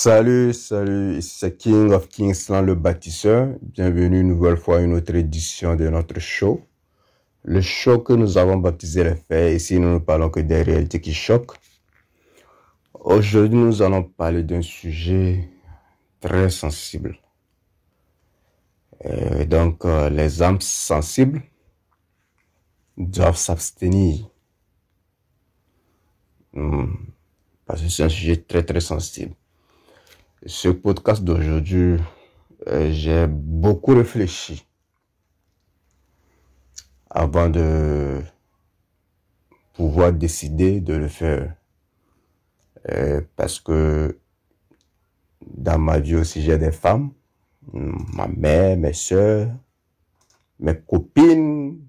Salut, ici c'est King of Kingsland le bâtisseur. Bienvenue une nouvelle fois à une autre édition de notre show. Le show que nous avons baptisé les faits. Ici, nous ne parlons que des réalités qui choquent. Aujourd'hui, nous allons parler d'un sujet très sensible. Les âmes sensibles doivent s'abstenir. Parce que c'est un sujet très sensible. Ce podcast d'aujourd'hui, j'ai beaucoup réfléchi avant de pouvoir décider de le faire. Parce que dans ma vie aussi, j'ai des femmes, ma mère, mes soeurs, mes copines,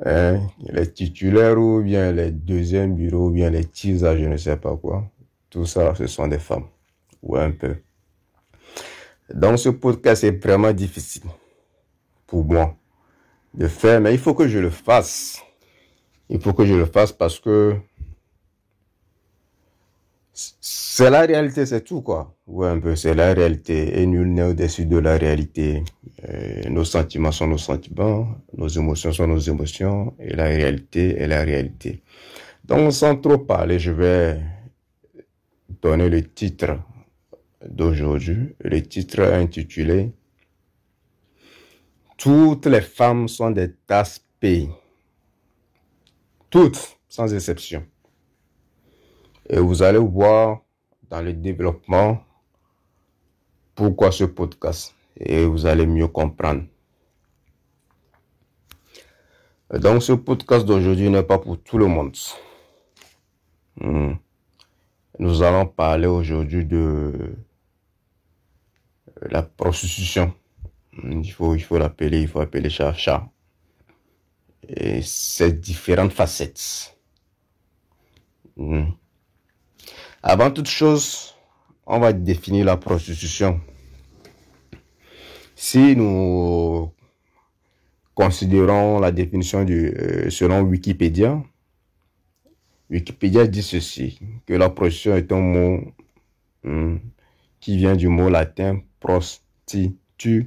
les titulaires ou bien les deuxièmes bureaux ou bien les teasers, je ne sais pas quoi. Tout ça, ce sont des femmes. Ou un peu. Donc ce podcast est vraiment difficile pour moi de faire, mais il faut que je le fasse. Il faut que je le fasse parce que c'est la réalité, c'est tout quoi. Ouais, un peu, c'est la réalité et nul n'est au-dessus de la réalité. Nos sentiments sont nos sentiments, nos émotions sont nos émotions et la réalité est la réalité. Donc sans trop parler, je vais donner le titre d'aujourd'hui. Le titre est intitulé « Toutes les femmes sont des tasses-pays ». Toutes, sans exception. Et vous allez voir dans le développement pourquoi ce podcast. Et vous allez mieux comprendre. Donc ce podcast d'aujourd'hui n'est pas pour tout le monde. Nous allons parler aujourd'hui de la prostitution. Il faut appeler chat. Et ses différentes facettes. Avant toute chose, on va définir la prostitution. Si nous considérons la définition selon Wikipédia, Wikipédia dit ceci, que la prostitution est un mot qui vient du mot latin prostitutio,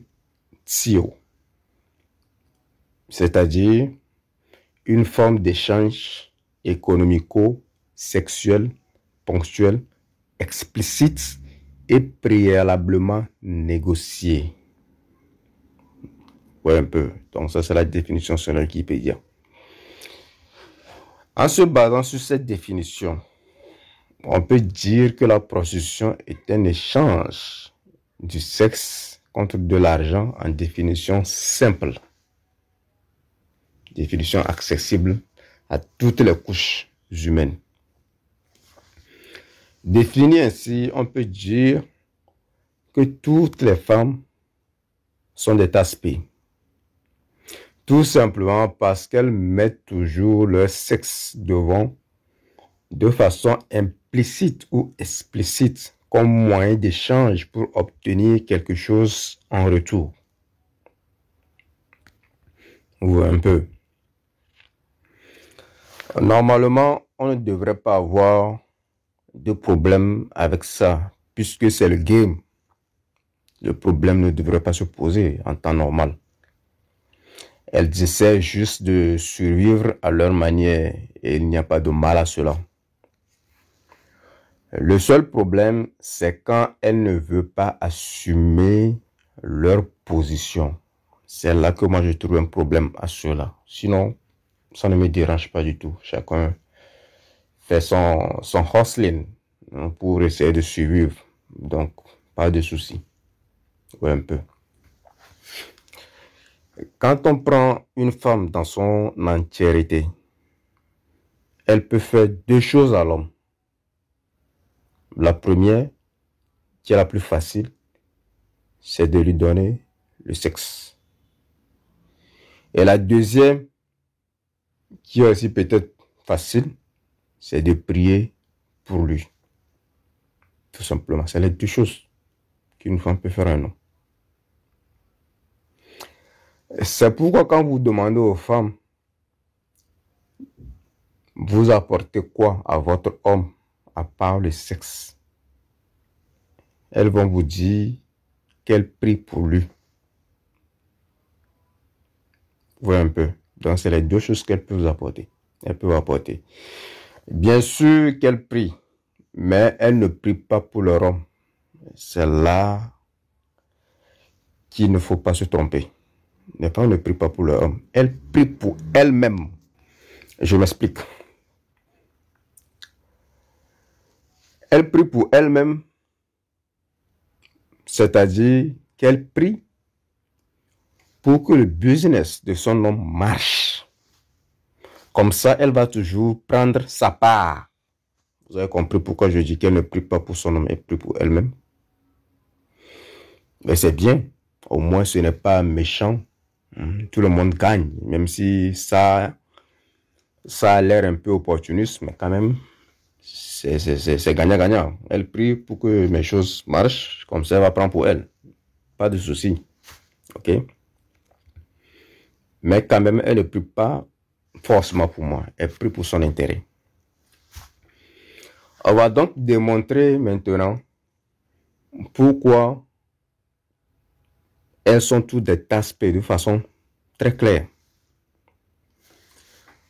c'est-à-dire une forme d'échange économico-sexuel, ponctuel, explicite et préalablement négocié. Ouais, un peu. Donc ça, c'est la définition sur Wikipédia. En se basant sur cette définition, on peut dire que la prostitution est un échange du sexe contre de l'argent en définition simple. Définition accessible à toutes les couches humaines. Défini ainsi, on peut dire que toutes les femmes sont des tasses-pays. Tout simplement parce qu'elles mettent toujours leur sexe devant de façon implicite ou explicite comme moyen d'échange pour obtenir quelque chose en retour. Ou un peu. Normalement, on ne devrait pas avoir de problème avec ça, puisque c'est le game. Le problème ne devrait pas se poser en temps normal. Elles essaient juste de survivre à leur manière et il n'y a pas de mal à cela. Le seul problème, c'est quand elles ne veulent pas assumer leur position. C'est là que moi je trouve un problème à cela. Sinon, ça ne me dérange pas du tout. Chacun fait son hustling pour essayer de survivre. Donc, pas de souci. Ouais, un peu. Quand on prend une femme dans son entièreté, elle peut faire deux choses à l'homme. La première, qui est la plus facile, c'est de lui donner le sexe. Et la deuxième, qui est aussi peut-être facile, c'est de prier pour lui. Tout simplement, c'est les deux choses qu'une femme peut faire à un homme. C'est pourquoi quand vous demandez aux femmes, vous apportez quoi à votre homme à part le sexe. Elles vont vous dire quel prix pour lui. Vous voyez un peu. Donc, c'est les deux choses qu'elles peuvent vous apporter. Elles peuvent apporter. Bien sûr qu'elles prient, mais elles ne prient pas pour leur homme. C'est là qu'il ne faut pas se tromper. Les femmes ne prient pas pour leur homme. Elles prient pour elles-mêmes. Je m'explique. Elles prient pour elles-mêmes, c'est-à-dire qu'elles prient pour que le business de son homme marche. Comme ça, elle va toujours prendre sa part. Vous avez compris pourquoi je dis qu'elle ne prie pas pour son homme, elle prie pour elle-même. Mais c'est bien. Au moins, ce n'est pas méchant. Tout le monde gagne. Même si ça a l'air un peu opportuniste, mais quand même, c'est gagnant-gagnant. Elle prie pour que mes choses marchent. Comme ça, elle va prendre pour elle. Pas de souci. OK? Mais quand même, elle ne prie pas forcément pour moi. Elle prie pour son intérêt. On va donc démontrer maintenant pourquoi elles sont toutes des tasse-paix de façon très claire.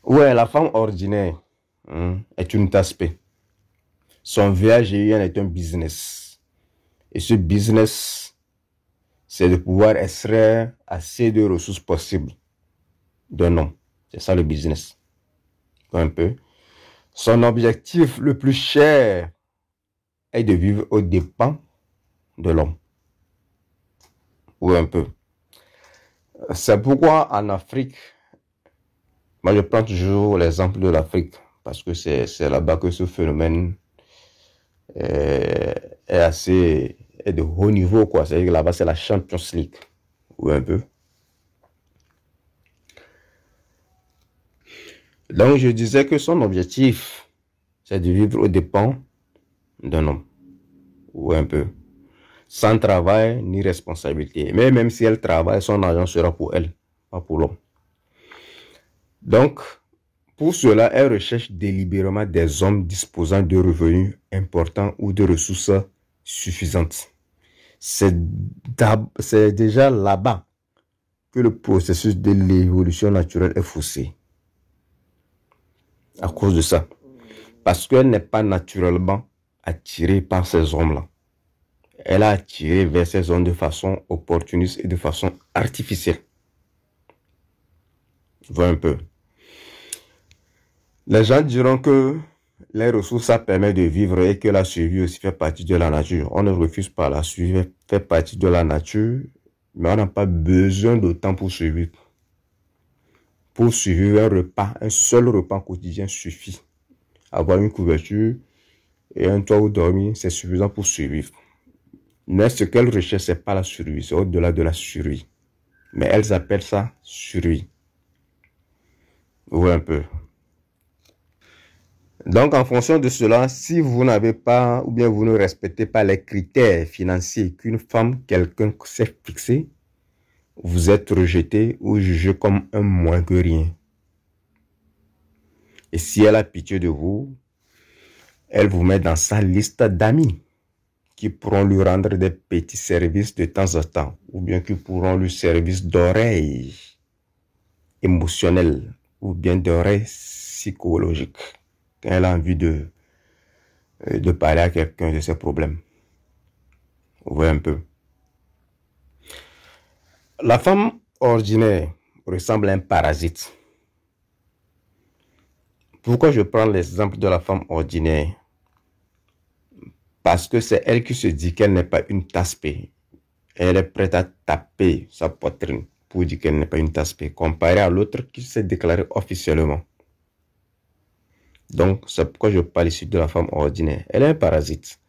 Ouais, la femme ordinaire est une tasse-paix. Son VAGIN est un business. Et ce business, c'est de pouvoir extraire assez de ressources possibles d'un homme. C'est ça le business. Un peu. Son objectif le plus cher est de vivre aux dépens de l'homme. Ou un peu. C'est pourquoi en Afrique, moi je prends toujours l'exemple de l'Afrique, parce que c'est là-bas que ce phénomène est de haut niveau, quoi. C'est-à-dire que là-bas, c'est la Champions League. Ou un peu. Donc, je disais que son objectif, c'est de vivre aux dépens d'un homme. Ou un peu. Sans travail ni responsabilité. Mais même si elle travaille, son argent sera pour elle, pas pour l'homme. Donc, pour cela, elle recherche délibérément des hommes disposant de revenus importants ou de ressources suffisantes. C'est déjà là-bas que le processus de l'évolution naturelle est faussé. À cause de ça. Parce qu'elle n'est pas naturellement attirée par ces hommes-là. Elle a attiré vers ces hommes de façon opportuniste et de façon artificielle. Vois un peu. Les gens diront que les ressources, ça permet de vivre et que la survie aussi fait partie de la nature. On ne refuse pas la survie, fait partie de la nature, mais on n'a pas besoin de temps pour survivre. Pour survivre, un repas, un seul repas quotidien suffit. Avoir une couverture et un toit où dormir, c'est suffisant pour survivre. Mais ce qu'elles recherchent, ce n'est pas la survie, c'est au-delà de la survie. Mais elles appellent ça survie. Ou un peu. Donc, en fonction de cela, si vous n'avez pas, ou bien vous ne respectez pas les critères financiers qu'une femme, quelqu'un s'est fixé, vous êtes rejeté ou jugé comme un moins que rien. Et si elle a pitié de vous, elle vous met dans sa liste d'amis qui pourront lui rendre des petits services de temps en temps, ou bien qui pourront lui servir d'oreille émotionnelle, ou bien d'oreille psychologique, quand elle a envie de parler à quelqu'un de ses problèmes. Vous voyez un peu. La femme ordinaire ressemble à un parasite. Pourquoi je prends l'exemple de la femme ordinaire? Parce que c'est elle qui se dit qu'elle n'est pas une tasse-paix. Elle est prête à taper sa poitrine pour dire qu'elle n'est pas une tasse-paix, comparée à l'autre qui s'est déclarée officiellement. Donc, c'est pourquoi je parle ici de la femme ordinaire. Elle est un parasite.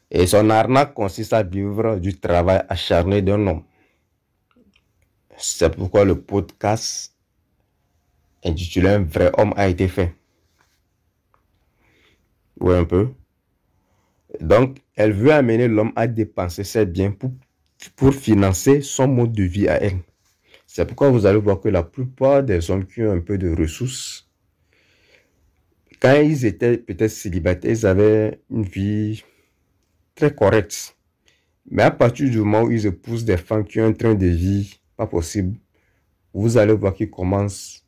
Et son arnaque consiste à vivre du travail acharné d'un homme. C'est pourquoi le podcast intitulé Un vrai homme a été fait. Oui, un peu. Donc, elle veut amener l'homme à dépenser ses biens pour financer son mode de vie à elle. C'est pourquoi vous allez voir que la plupart des hommes qui ont un peu de ressources, quand ils étaient peut-être célibataires, ils avaient une vie très correcte. Mais à partir du moment où ils épousent des femmes qui ont un train de vie pas possible, vous allez voir qu'ils commencent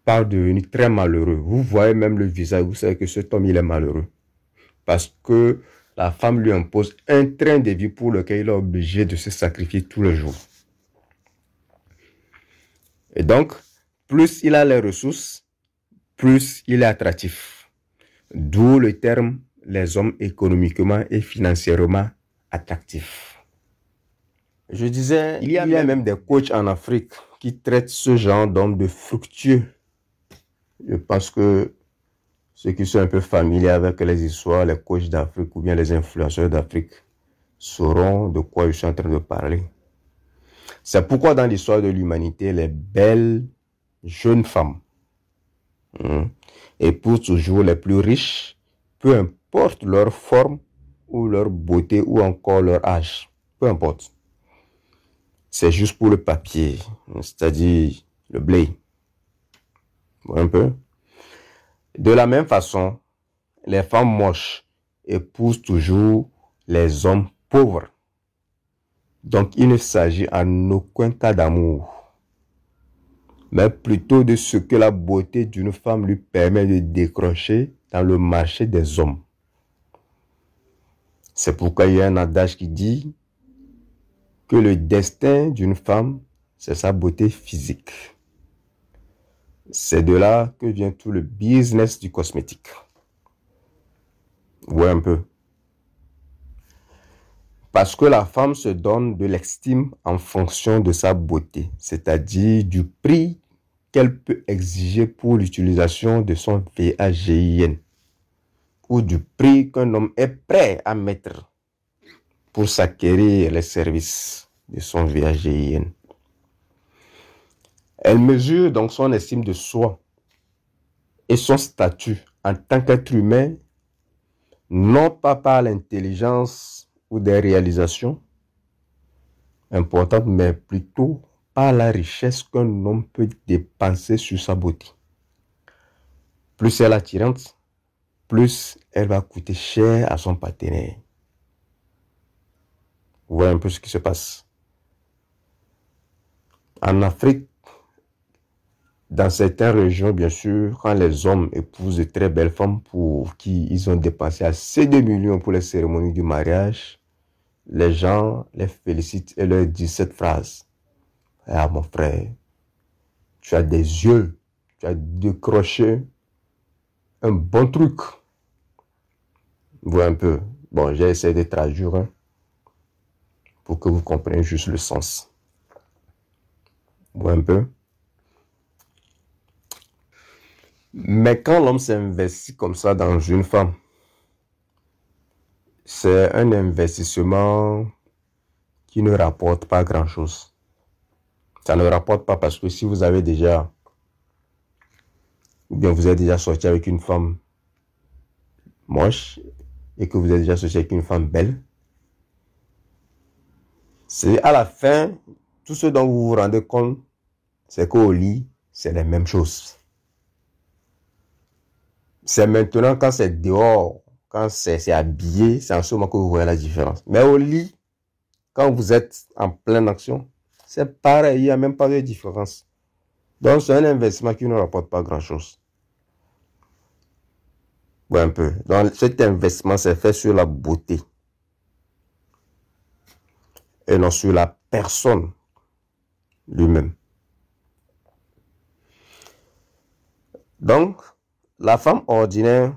par devenir très malheureux. Vous voyez même le visage, vous savez que cet homme, il est malheureux. Parce que la femme lui impose un train de vie pour lequel il est obligé de se sacrifier tous les jours. Et donc, plus il a les ressources, plus il est attractif. D'où le terme les hommes économiquement et financièrement attractifs. Je disais, il y a même des coachs en Afrique qui traitent ce genre d'hommes de fructueux. Je pense que ceux qui sont un peu familiers avec les histoires, les coachs d'Afrique ou bien les influenceurs d'Afrique sauront de quoi je suis en train de parler. C'est pourquoi dans l'histoire de l'humanité, les belles jeunes femmes épousent toujours les plus riches, peu importe leur forme ou leur beauté ou encore leur âge. Peu importe. C'est juste pour le papier, c'est-à-dire le blé. Un peu. De la même façon, les femmes moches épousent toujours les hommes pauvres. Donc, il ne s'agit en aucun cas d'amour, mais plutôt de ce que la beauté d'une femme lui permet de décrocher dans le marché des hommes. C'est pourquoi il y a un adage qui dit que le destin d'une femme, c'est sa beauté physique. C'est de là que vient tout le business du cosmétique. Ouais, un peu. Parce que la femme se donne de l'estime en fonction de sa beauté, c'est-à-dire du prix qu'elle peut exiger pour l'utilisation de son VAGIN ou du prix qu'un homme est prêt à mettre pour s'acquérir les services de son VAGIN. Elle mesure donc son estime de soi et son statut en tant qu'être humain, non pas par l'intelligence ou des réalisations importantes, mais plutôt par la richesse qu'un homme peut dépenser sur sa beauté. Plus elle est attirante, plus elle va coûter cher à son partenaire. Vous voyez un peu ce qui se passe. En Afrique, dans certaines régions, bien sûr, quand les hommes épousent de très belles femmes pour qui ils ont dépensé assez de millions pour les cérémonies du mariage, les gens les félicitent et leur disent cette phrase. Ah mon frère, tu as des yeux, tu as décroché un bon truc. Vous voyez un peu. Bon, j'ai essayé de traduire pour que vous compreniez juste le sens. Vous voyez un peu. Mais quand l'homme s'investit comme ça dans une femme, c'est un investissement qui ne rapporte pas grand-chose. Ça ne rapporte pas parce que si vous avez déjà, ou bien vous êtes déjà sorti avec une femme moche et que vous êtes déjà sorti avec une femme belle, c'est à la fin, tout ce dont vous vous rendez compte, c'est qu'au lit, c'est les mêmes choses. C'est maintenant quand c'est dehors, quand c'est habillé, c'est en ce moment que vous voyez la différence. Mais au lit, quand vous êtes en pleine action, c'est pareil, il n'y a même pas de différence. Donc c'est un investissement qui ne rapporte pas grand-chose. Ouais, un peu. Donc cet investissement, c'est fait sur la beauté et non sur la personne lui-même. Donc, la femme ordinaire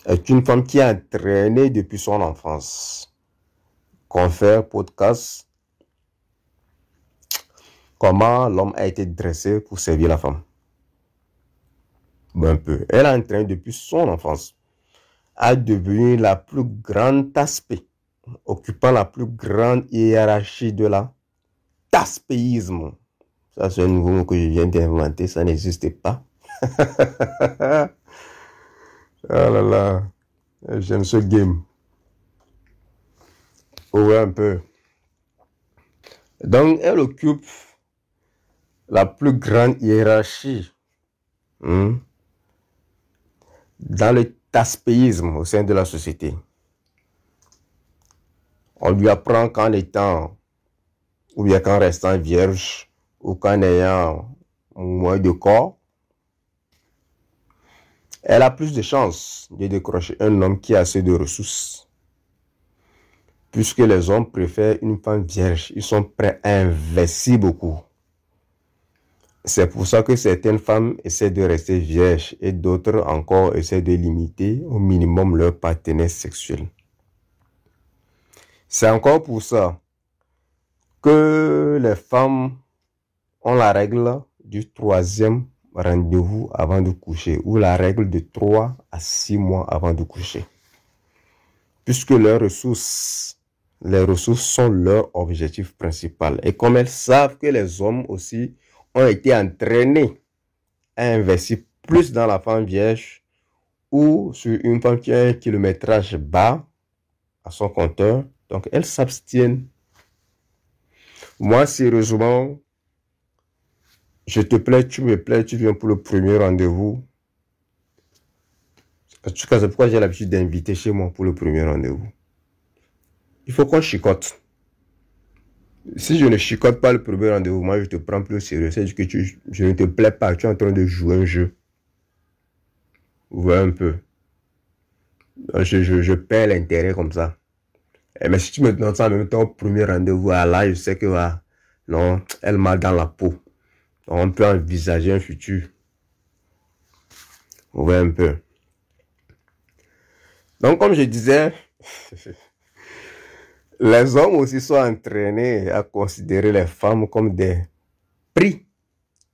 est une femme qui est entraînée depuis son enfance. Confère podcast comment l'homme a été dressé pour servir la femme. Un peu. Elle a entraîné depuis son enfance à devenir la plus grande aspect, occupant la plus grande hiérarchie de la taspéisme. Ça, c'est un nouveau mot que je viens d'inventer, ça n'existait pas. Ah là là, j'aime ce game. Ouais, un peu. Donc, elle occupe la plus grande hiérarchie dans le taspéisme au sein de la société. On lui apprend qu'en étant, ou bien qu'en restant vierge, ou qu'en ayant moins de corps, elle a plus de chances de décrocher un homme qui a assez de ressources. Puisque les hommes préfèrent une femme vierge, ils sont prêts à investir beaucoup. C'est pour ça que certaines femmes essaient de rester vierges et d'autres encore essaient de limiter au minimum leur partenaire sexuel. C'est encore pour ça que les femmes ont la règle du 3e rendez-vous avant de coucher ou la règle de 3 à 6 mois avant de coucher. Puisque les ressources sont leur objectif principal. Et comme elles savent que les hommes aussi ont été entraînés à investir plus dans la femme vierge ou sur une femme qui a un kilométrage bas à son compteur, donc elles s'abstiennent. Moi, sérieusement, je te plais, tu me plais, tu viens pour le premier rendez-vous. En tout cas, c'est pourquoi j'ai l'habitude d'inviter chez moi pour le premier rendez-vous. Il faut qu'on chicote. Si je ne chicote pas le premier rendez-vous, moi je te prends plus au sérieux. C'est que je ne te plais pas, tu es en train de jouer un jeu. Vous voyez un peu. Je perds l'intérêt comme ça. Mais si tu me donnes ça en même temps au premier rendez-vous, là je sais que non, elle m'a dans la peau. On peut envisager un futur. Vous voyez un peu. Donc comme je disais, les hommes aussi sont entraînés à considérer les femmes comme des prix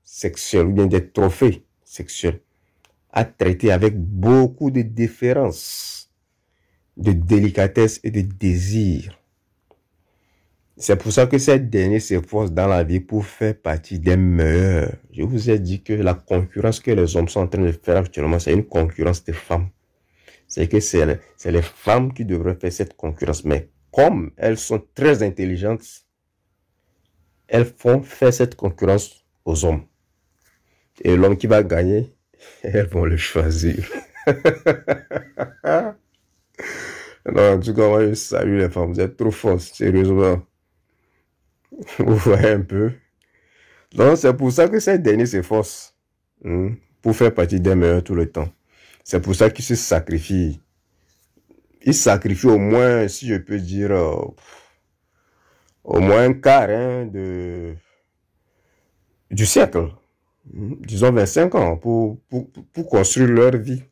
sexuels ou bien des trophées sexuels à traiter avec beaucoup de déférence, de délicatesse et de désir. C'est pour ça que ces derniers s'efforcent dans la vie pour faire partie des meilleurs. Je vous ai dit que la concurrence que les hommes sont en train de faire actuellement, c'est une concurrence des femmes. C'est que c'est les femmes qui devraient faire cette concurrence. Mais comme elles sont très intelligentes, elles font faire cette concurrence aux hommes. Et l'homme qui va gagner, elles vont le choisir. Non, en tout cas, moi, je salue les femmes. Vous êtes trop fortes, sérieusement. Vous voyez un peu. Donc, c'est pour ça que ces derniers s'efforcent pour faire partie des meilleurs tout le temps. C'est pour ça qu'ils se sacrifient. Ils sacrifient au moins, si je peux dire, au moins un quart du siècle. Disons 25 ans pour construire leur vie.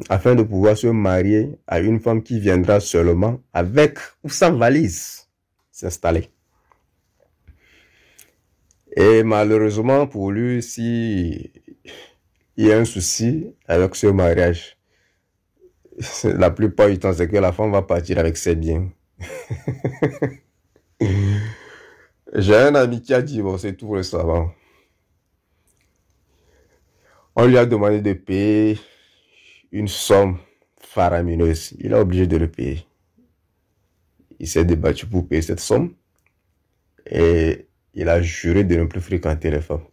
Afin de pouvoir se marier à une femme qui viendra seulement avec ou sans valise s'installer. Et malheureusement pour lui, si il y a un souci avec ce mariage, la plupart du temps, c'est que la femme va partir avec ses biens. J'ai un ami qui a divorcé tout récemment. On lui a demandé de payer une somme faramineuse. Il a obligé de le payer. Il s'est débattu pour payer cette somme. Et il a juré de ne plus fréquenter les femmes.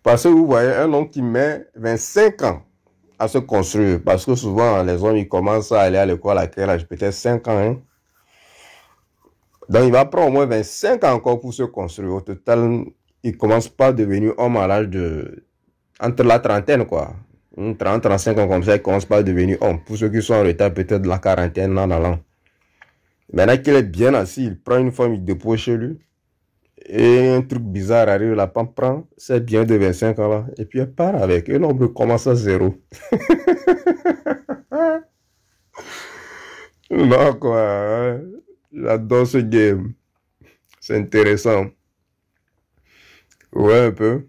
Parce que vous voyez, un homme qui met 25 ans à se construire, parce que souvent les hommes ils commencent à aller à l'école à quel âge? Peut-être 5 ans. Hein? Donc il va prendre au moins 25 ans encore pour se construire. Au total, il commence pas à devenir homme à l'âge de... entre la trentaine quoi. 30-35 ans comme ça, il commence pas à devenir homme. Pour ceux qui sont en retard, peut-être de la quarantaine en allant. Maintenant qu'il est bien assis, il prend une femme, il dépose chez lui. Et un truc bizarre arrive, la femme prend ses biens de 25 ans là, et puis elle part avec. Et l'homme recommence à zéro. Non, quoi. Hein? J'adore ce game. C'est intéressant. Ouais, un peu.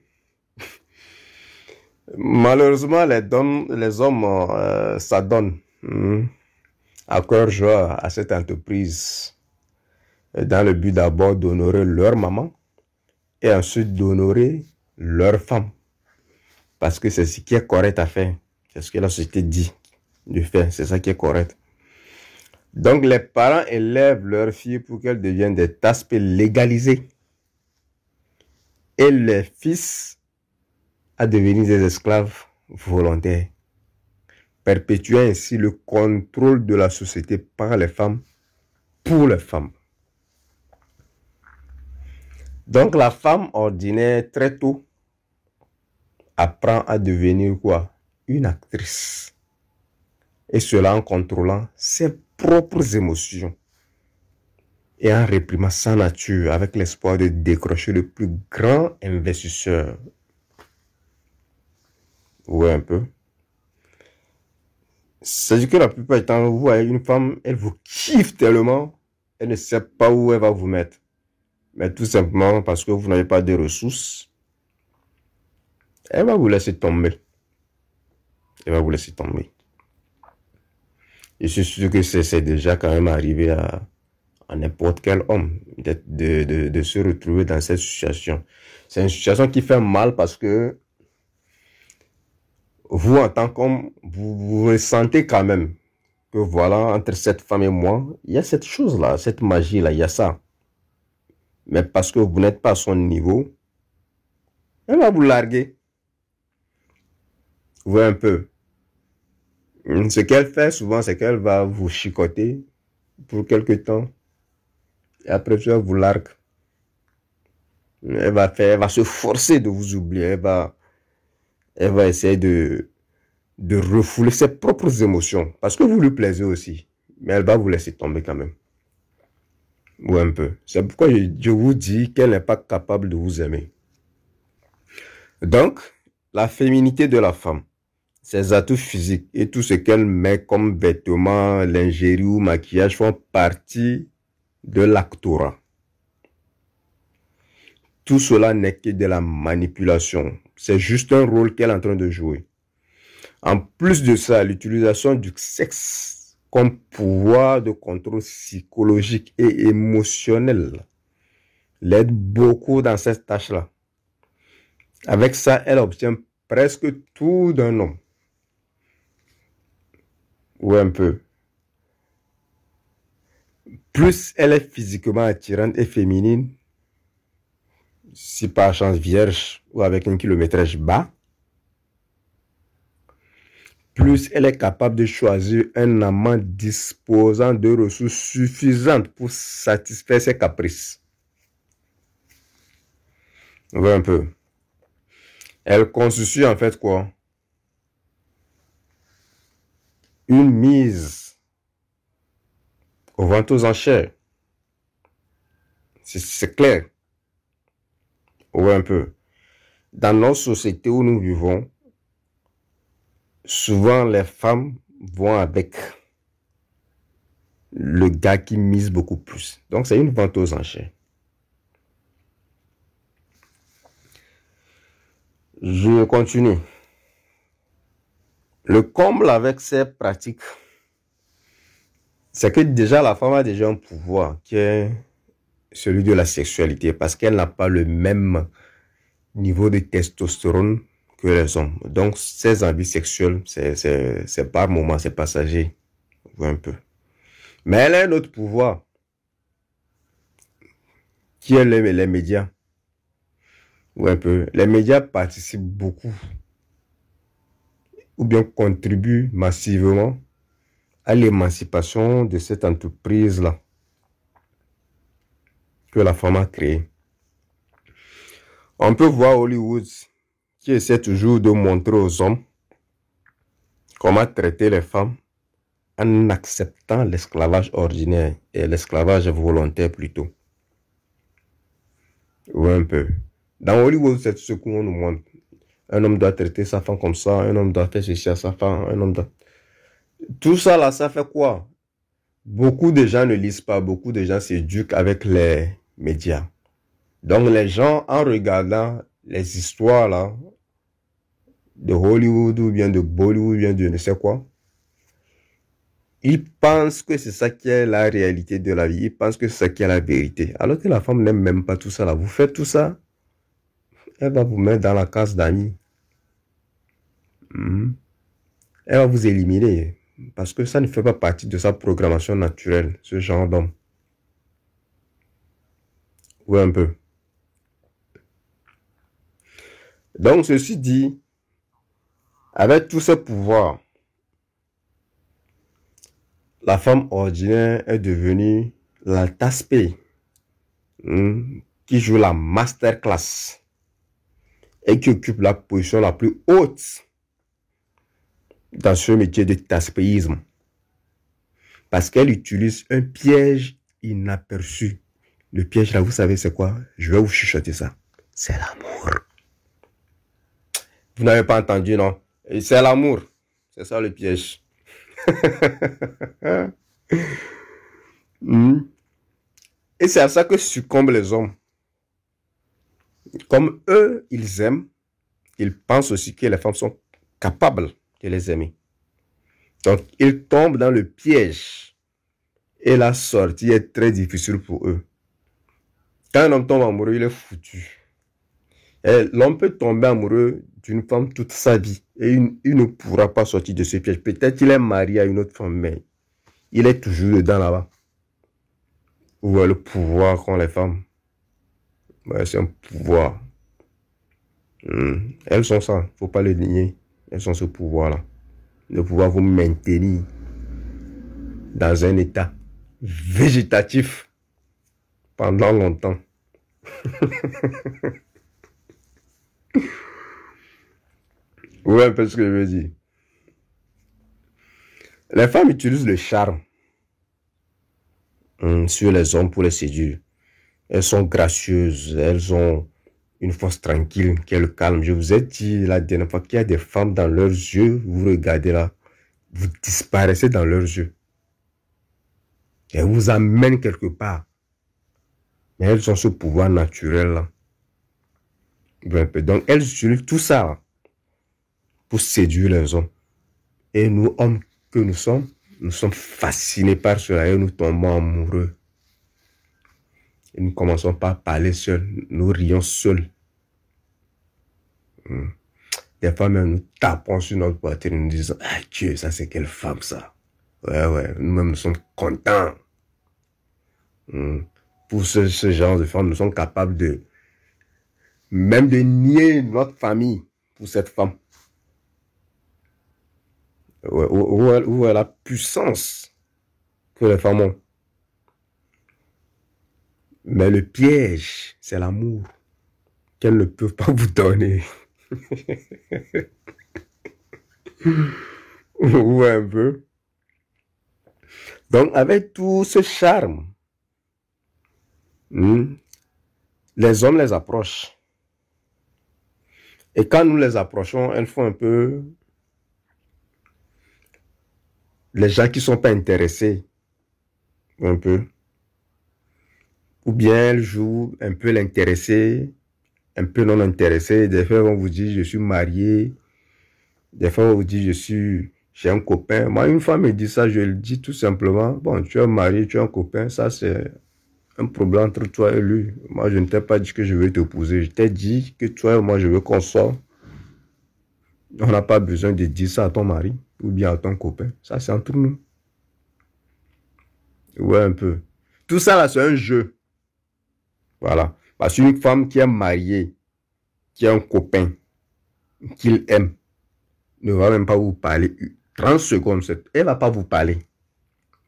Malheureusement, les hommes s'adonnent à cœur joie à cette entreprise dans le but d'abord d'honorer leur maman et ensuite d'honorer leur femme. Parce que c'est ce qui est correct à faire. C'est ce que la société dit de faire. C'est ça qui est correct. Donc, les parents élèvent leurs filles pour qu'elles deviennent des taspes légalisées. et les fils à devenir des esclaves volontaires, perpétuant ainsi le contrôle de la société par les femmes pour les femmes. Donc la femme ordinaire très tôt apprend à devenir quoi? Une actrice. Et cela en contrôlant ses propres émotions et en réprimant sa nature avec l'espoir de décrocher le plus grand investisseur. Ouais, un peu. C'est-à-dire que la plupart du temps, vous voyez une femme, elle vous kiffe tellement, elle ne sait pas où elle va vous mettre. Mais tout simplement parce que vous n'avez pas de ressources, elle va vous laisser tomber. Elle va vous laisser tomber. Je suis sûr que c'est déjà quand même arrivé à n'importe quel homme de se retrouver dans cette situation. C'est une situation qui fait mal parce que vous, en tant qu'homme, vous ressentez quand même que voilà, entre cette femme et moi, il y a cette chose-là, cette magie-là, il y a ça. Mais parce que vous n'êtes pas à son niveau, elle va vous larguer. Vous voyez un peu. Ce qu'elle fait souvent, c'est qu'elle va vous chicoter pour quelque temps. Et après, elle vous largue. Elle va se forcer de vous oublier. Elle va essayer de refouler ses propres émotions. Parce que vous lui plaisez aussi. Mais elle va vous laisser tomber quand même. Ou un peu. C'est pourquoi je vous dis qu'elle n'est pas capable de vous aimer. Donc, la féminité de la femme, ses atouts physiques et tout ce qu'elle met comme vêtements, lingerie ou maquillage font partie de l'actorat. Tout cela n'est que de la manipulation. C'est juste un rôle qu'elle est en train de jouer. En plus de ça, l'utilisation du sexe comme pouvoir de contrôle psychologique et émotionnel l'aide beaucoup dans cette tâche-là. Avec ça, elle obtient presque tout d'un homme. Ou un peu. Plus elle est physiquement attirante et féminine, si par chance vierge ou avec un kilométrage bas, plus elle est capable de choisir un amant disposant de ressources suffisantes pour satisfaire ses caprices. On voit un peu. Elle constitue en fait quoi? Une mise aux ventes aux enchères. C'est clair. On voit un peu. Dans nos sociétés où nous vivons, souvent les femmes vont avec le gars qui mise beaucoup plus. Donc c'est une vente aux enchères. Je continue. Le comble avec ces pratiques, c'est que déjà la femme a déjà un pouvoir qui est celui de la sexualité parce qu'elle n'a pas le même niveau de testostérone que les hommes. Donc ses envies sexuelles, c'est par moment, c'est passager. Un peu. Mais elle a un autre pouvoir qui est les médias. Ou un peu. Les médias participent beaucoup ou bien contribuent massivement à l'émancipation de cette entreprise-là que la femme a créée. On peut voir Hollywood qui essaie toujours de montrer aux hommes comment traiter les femmes en acceptant l'esclavage ordinaire et l'esclavage volontaire plutôt. Ou un peu. Dans Hollywood, c'est ce qu'on nous montre. Un homme doit traiter sa femme comme ça, un homme doit faire ceci à sa femme, un homme doit... Tout ça là, ça fait quoi? Beaucoup de gens ne lisent pas, beaucoup de gens s'éduquent avec les médias. Donc les gens, en regardant les histoires là, de Hollywood ou bien de Bollywood ou bien de ne sais quoi, ils pensent que c'est ça qui est la réalité de la vie, ils pensent que c'est ça qui est la vérité. Alors que la femme n'aime même pas tout ça là. Vous faites tout ça, elle va vous mettre dans la case d'amis. Elle va vous éliminer. Parce que ça ne fait pas partie de sa programmation naturelle, ce genre d'homme. Oui, un peu. Donc, ceci dit, avec tous ces pouvoirs, la femme ordinaire est devenue la tasse P, qui joue la masterclass et qui occupe la position la plus haute dans ce métier de taspéisme. Parce qu'elle utilise un piège inaperçu. Le piège là, vous savez c'est quoi? Je vais vous chuchoter ça. C'est l'amour. Vous n'avez pas entendu, non? C'est l'amour. C'est ça le piège. Et c'est à ça que succombent les hommes. Comme eux, ils aiment, ils pensent aussi que les femmes sont capables de les aimer. Donc, ils tombent dans le piège. Et la sortie est très difficile pour eux. Quand un homme tombe amoureux, il est foutu. L'homme peut tomber amoureux d'une femme toute sa vie. Et il ne pourra pas sortir de ce piège. Peut-être qu'il est marié à une autre femme, mais il est toujours dedans là-bas. Où est le pouvoir qu'ont les femmes? Ouais, c'est un pouvoir. Elles sont ça, il ne faut pas le nier. Elles sont ce pouvoir-là. Le pouvoir vous maintenir dans un état végétatif pendant longtemps. Vous voyez un peu ce que je veux dire? Les femmes utilisent le charme sur les hommes pour les séduire. Elles sont gracieuses, elles ont une force tranquille qui est le calme. Je vous ai dit la dernière fois qu'il y a des femmes dans leurs yeux, vous regardez là, vous disparaissez dans leurs yeux. Elles vous amènent quelque part. Mais elles ont ce pouvoir naturel là. Donc elles utilisent tout ça là, pour séduire les hommes. Et nous, hommes que nous sommes fascinés par cela et nous tombons amoureux. Et nous commençons par parler seuls, nous rions seuls. Des fois même nous tapons sur notre poitrine et nous disons, ah Dieu, ça c'est quelle femme ça. Ouais, nous-mêmes nous sommes contents. Pour ce genre de femme, nous sommes capables même de nier notre famille pour cette femme. Où est la puissance que les femmes ont. Mais le piège, c'est l'amour qu'elles ne peuvent pas vous donner. Ouais, un peu. Donc, avec tout ce charme, les hommes les approchent. Et quand nous les approchons, elles font un peu... Les gens qui ne sont pas intéressés, un peu. Ou bien elles jouent un peu l'intéressé, un peu non intéressé. Des fois, on vous dit, je suis marié. Des fois, on vous dit, j'ai un copain. Moi, une fois me dit ça, je le dis tout simplement. Bon, tu es marié, tu as un copain, ça c'est un problème entre toi et lui. Moi, je ne t'ai pas dit que je veux t'épouser. Je t'ai dit que toi et moi, je veux qu'on sorte. On n'a pas besoin de dire ça à ton mari ou bien à ton copain. Ça, c'est entre nous. Ouais, un peu. Tout ça, là, c'est un jeu. Voilà. Parce qu'une femme qui est mariée, qui a un copain, qu'il aime, ne va même pas vous parler 30 secondes. Elle ne va pas vous parler.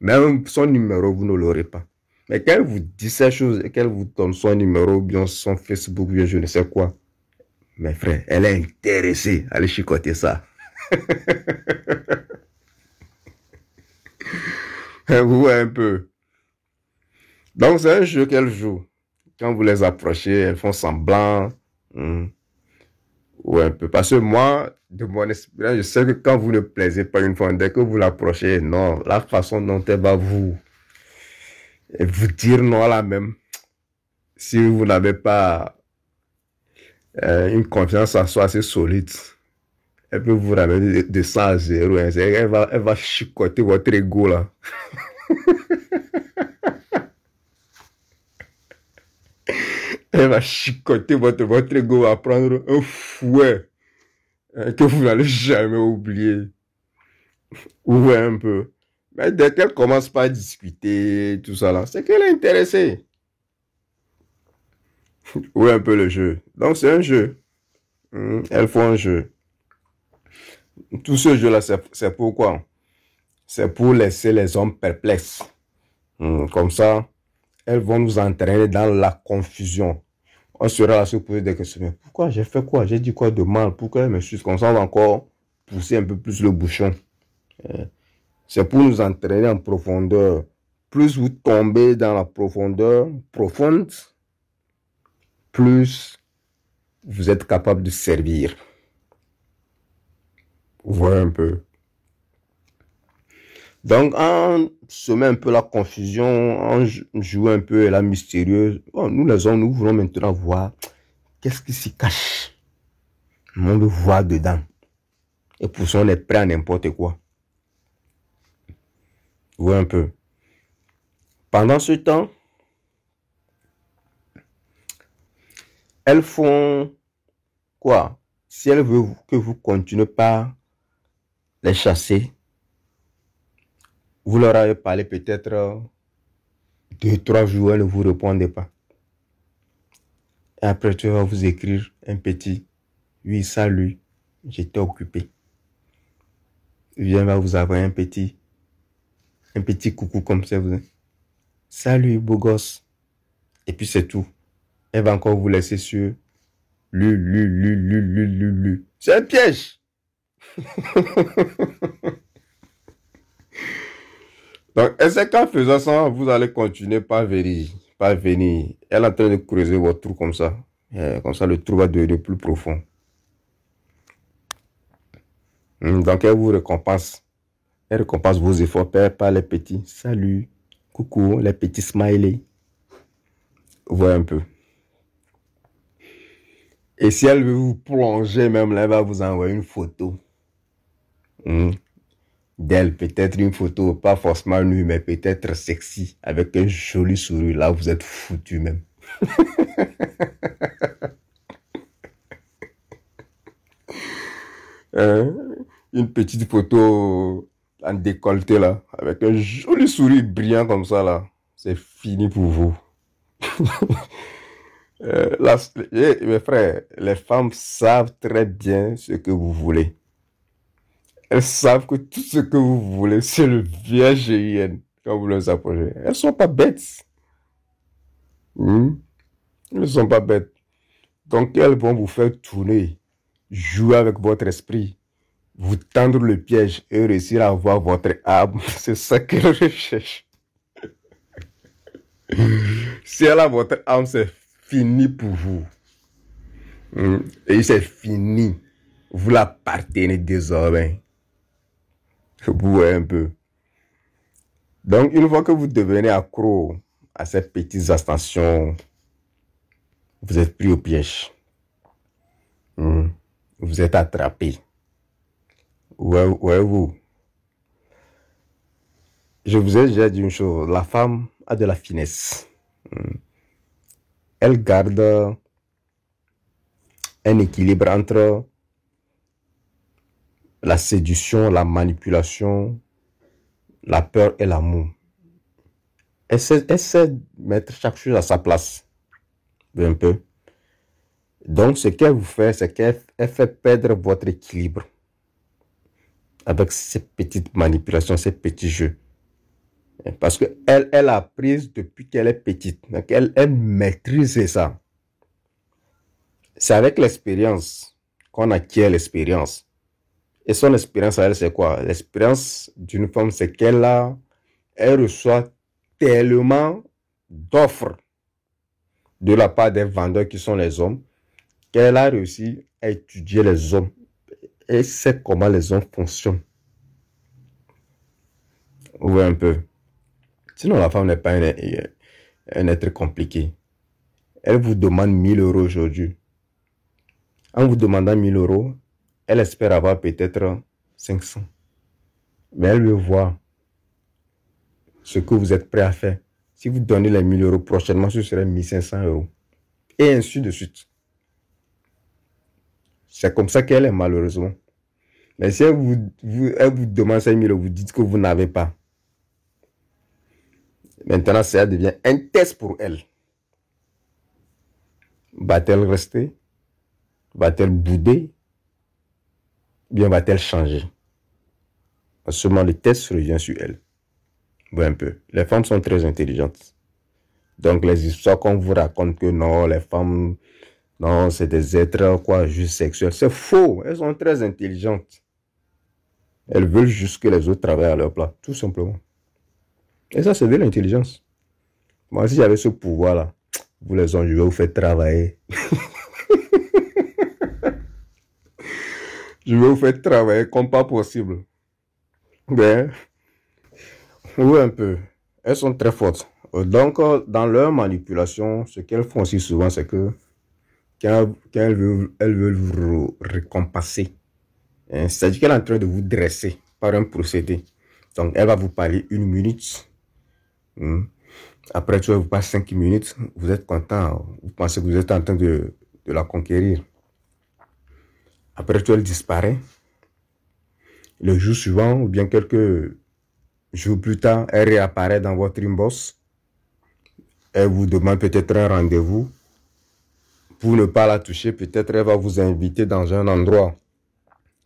Même son numéro, vous ne l'aurez pas. Mais quand elle vous dit ces choses et qu'elle vous donne son numéro, bien son Facebook, bien je ne sais quoi, mes frères, elle est intéressée. Allez chicoter ça. Vous voyez un peu. Donc, c'est un jeu qu'elle joue. Quand vous les approchez, elles font semblant. Ouais, un peu. Parce que moi, de mon expérience, je sais que quand vous ne plaisez pas une fois, dès que vous l'approchez, non, la façon dont elle va vous dire non là même, si vous n'avez pas une confiance en soi assez solide, elle peut vous ramener de 100 à 0. Hein. Elle va chicoter votre ego là. Elle va chicoter votre ego, va prendre un fouet que vous n'allez jamais oublier. Ouais, un peu. Mais dès qu'elle commence pas à discuter, tout ça là, c'est qu'elle est intéressée. Ouais, un peu le jeu. Donc c'est un jeu. Elles font un jeu. Tout ce jeu-là, c'est pourquoi? C'est pour laisser les hommes perplexes. Comme ça, elles vont nous entraîner dans la confusion. On sera là à se poser des questions. Mais pourquoi j'ai fait quoi? J'ai dit quoi de mal? Pourquoi elles me suivent? Comme ça, on va encore pousser un peu plus le bouchon. C'est pour nous entraîner en profondeur. Plus vous tombez dans la profondeur profonde, plus vous êtes capable de servir. Vous voyez un peu. Donc, on semet un peu la confusion, on joue un peu la mystérieuse. Bon, nous les hommes, nous voulons maintenant voir qu'est-ce qui s'y cache. On veut voir dedans. Et pour ça, on est prêt à n'importe quoi. Vous voyez un peu. Pendant ce temps, elles font quoi? Si elles veulent que vous continuez par les chasser, vous leur avez parlé peut-être 2-3 jours, elles ne vous répondent pas. Et après, tu vas vous écrire un petit « Oui, salut, j'étais occupé ». Il va vous avoir un petit coucou comme ça. « Salut, beau gosse ». Et puis c'est tout. Elle va encore vous laisser sur « Lu ». C'est un piège. Donc, est-ce qu'en faisant ça, vous allez continuer par venir? Elle est en train de creuser votre trou comme ça. Comme ça, le trou va devenir plus profond. Donc, elle vous récompense. Elle récompense vos efforts par les petits salut, coucou, les petits smileys. Vous voyez un peu. Et si elle veut vous plonger même, là, elle va vous envoyer une photo. D'elle, peut-être une photo, pas forcément nue, mais peut-être sexy, avec un joli sourire. Là, vous êtes foutu même. Une petite photo en décolleté là, avec un joli sourire brillant comme ça là, c'est fini pour vous. Mes frères, les femmes savent très bien ce que vous voulez. Elles savent que tout ce que vous voulez, c'est le VGIN quand vous les approchez. Elles sont pas bêtes. Elles ne sont pas bêtes. Donc, elles vont vous faire tourner, jouer avec votre esprit, vous tendre le piège et réussir à avoir votre âme. C'est ça qu'elle recherche. Si elle a votre âme, c'est fini pour vous. Et c'est fini. Vous l'appartenez désormais. Vous voyez un peu. Donc, une fois que vous devenez accro à ces petites attentions, vous êtes pris au piège. Vous êtes attrapé. Voyez-vous. Je vous ai déjà dit une chose. La femme a de la finesse. Elle garde un équilibre entre la séduction, la manipulation, la peur et l'amour. Elle sait de mettre chaque chose à sa place. Un peu. Donc, ce qu'elle vous fait, c'est qu'elle fait perdre votre équilibre avec ces petites manipulations, ces petits jeux. Parce qu'elle a appris depuis qu'elle est petite. Donc, elle maîtrise ça. C'est avec l'expérience qu'on acquiert l'expérience. Et son expérience à elle, c'est quoi? L'expérience d'une femme, c'est elle reçoit tellement d'offres de la part des vendeurs qui sont les hommes, qu'elle a réussi à étudier les hommes et sait comment les hommes fonctionnent. Vous voyez un peu. Sinon, la femme n'est pas un être compliqué. Elle vous demande 1000 € aujourd'hui. En vous demandant 1000 €, elle espère avoir peut-être 500. Mais elle veut voir ce que vous êtes prêt à faire. Si vous donnez les 1000 € prochainement, ce serait 1500 €. Et ainsi de suite. C'est comme ça qu'elle est, malheureusement. Mais si elle vous demande 5000 €, vous dites que vous n'avez pas. Maintenant, ça devient un test pour elle. Va-t-elle rester? Va-t-elle bouder? Ou bien va-t-elle changer? Seulement le test revient sur elle. Oui, un peu. Les femmes sont très intelligentes. Donc les histoires qu'on vous raconte que non, les femmes, non, c'est des êtres quoi, juste sexuels. C'est faux. Elles sont très intelligentes. Elles veulent juste que les autres travaillent à leur place, tout simplement. Et ça, c'est de l'intelligence. Moi, si j'avais ce pouvoir-là, vous les hommes, je vais vous faire travailler. Je vais vous faire travailler comme pas possible. Ben, oui, un peu. Elles sont très fortes. Donc, dans leur manipulation, ce qu'elles font aussi souvent, c'est que quand elles veulent vous récompenser, hein, c'est-à-dire qu'elle est en train de vous dresser par un procédé. Donc, elle va vous parler 1 minute. Après, tu vas vous passer 5 minutes. Vous êtes content. Vous pensez que vous êtes en train de la conquérir. Après, elle disparaît. Le jour suivant, ou bien quelques jours plus tard, elle réapparaît dans votre inbox. Elle vous demande peut-être un rendez-vous. Pour ne pas la toucher, peut-être elle va vous inviter dans un endroit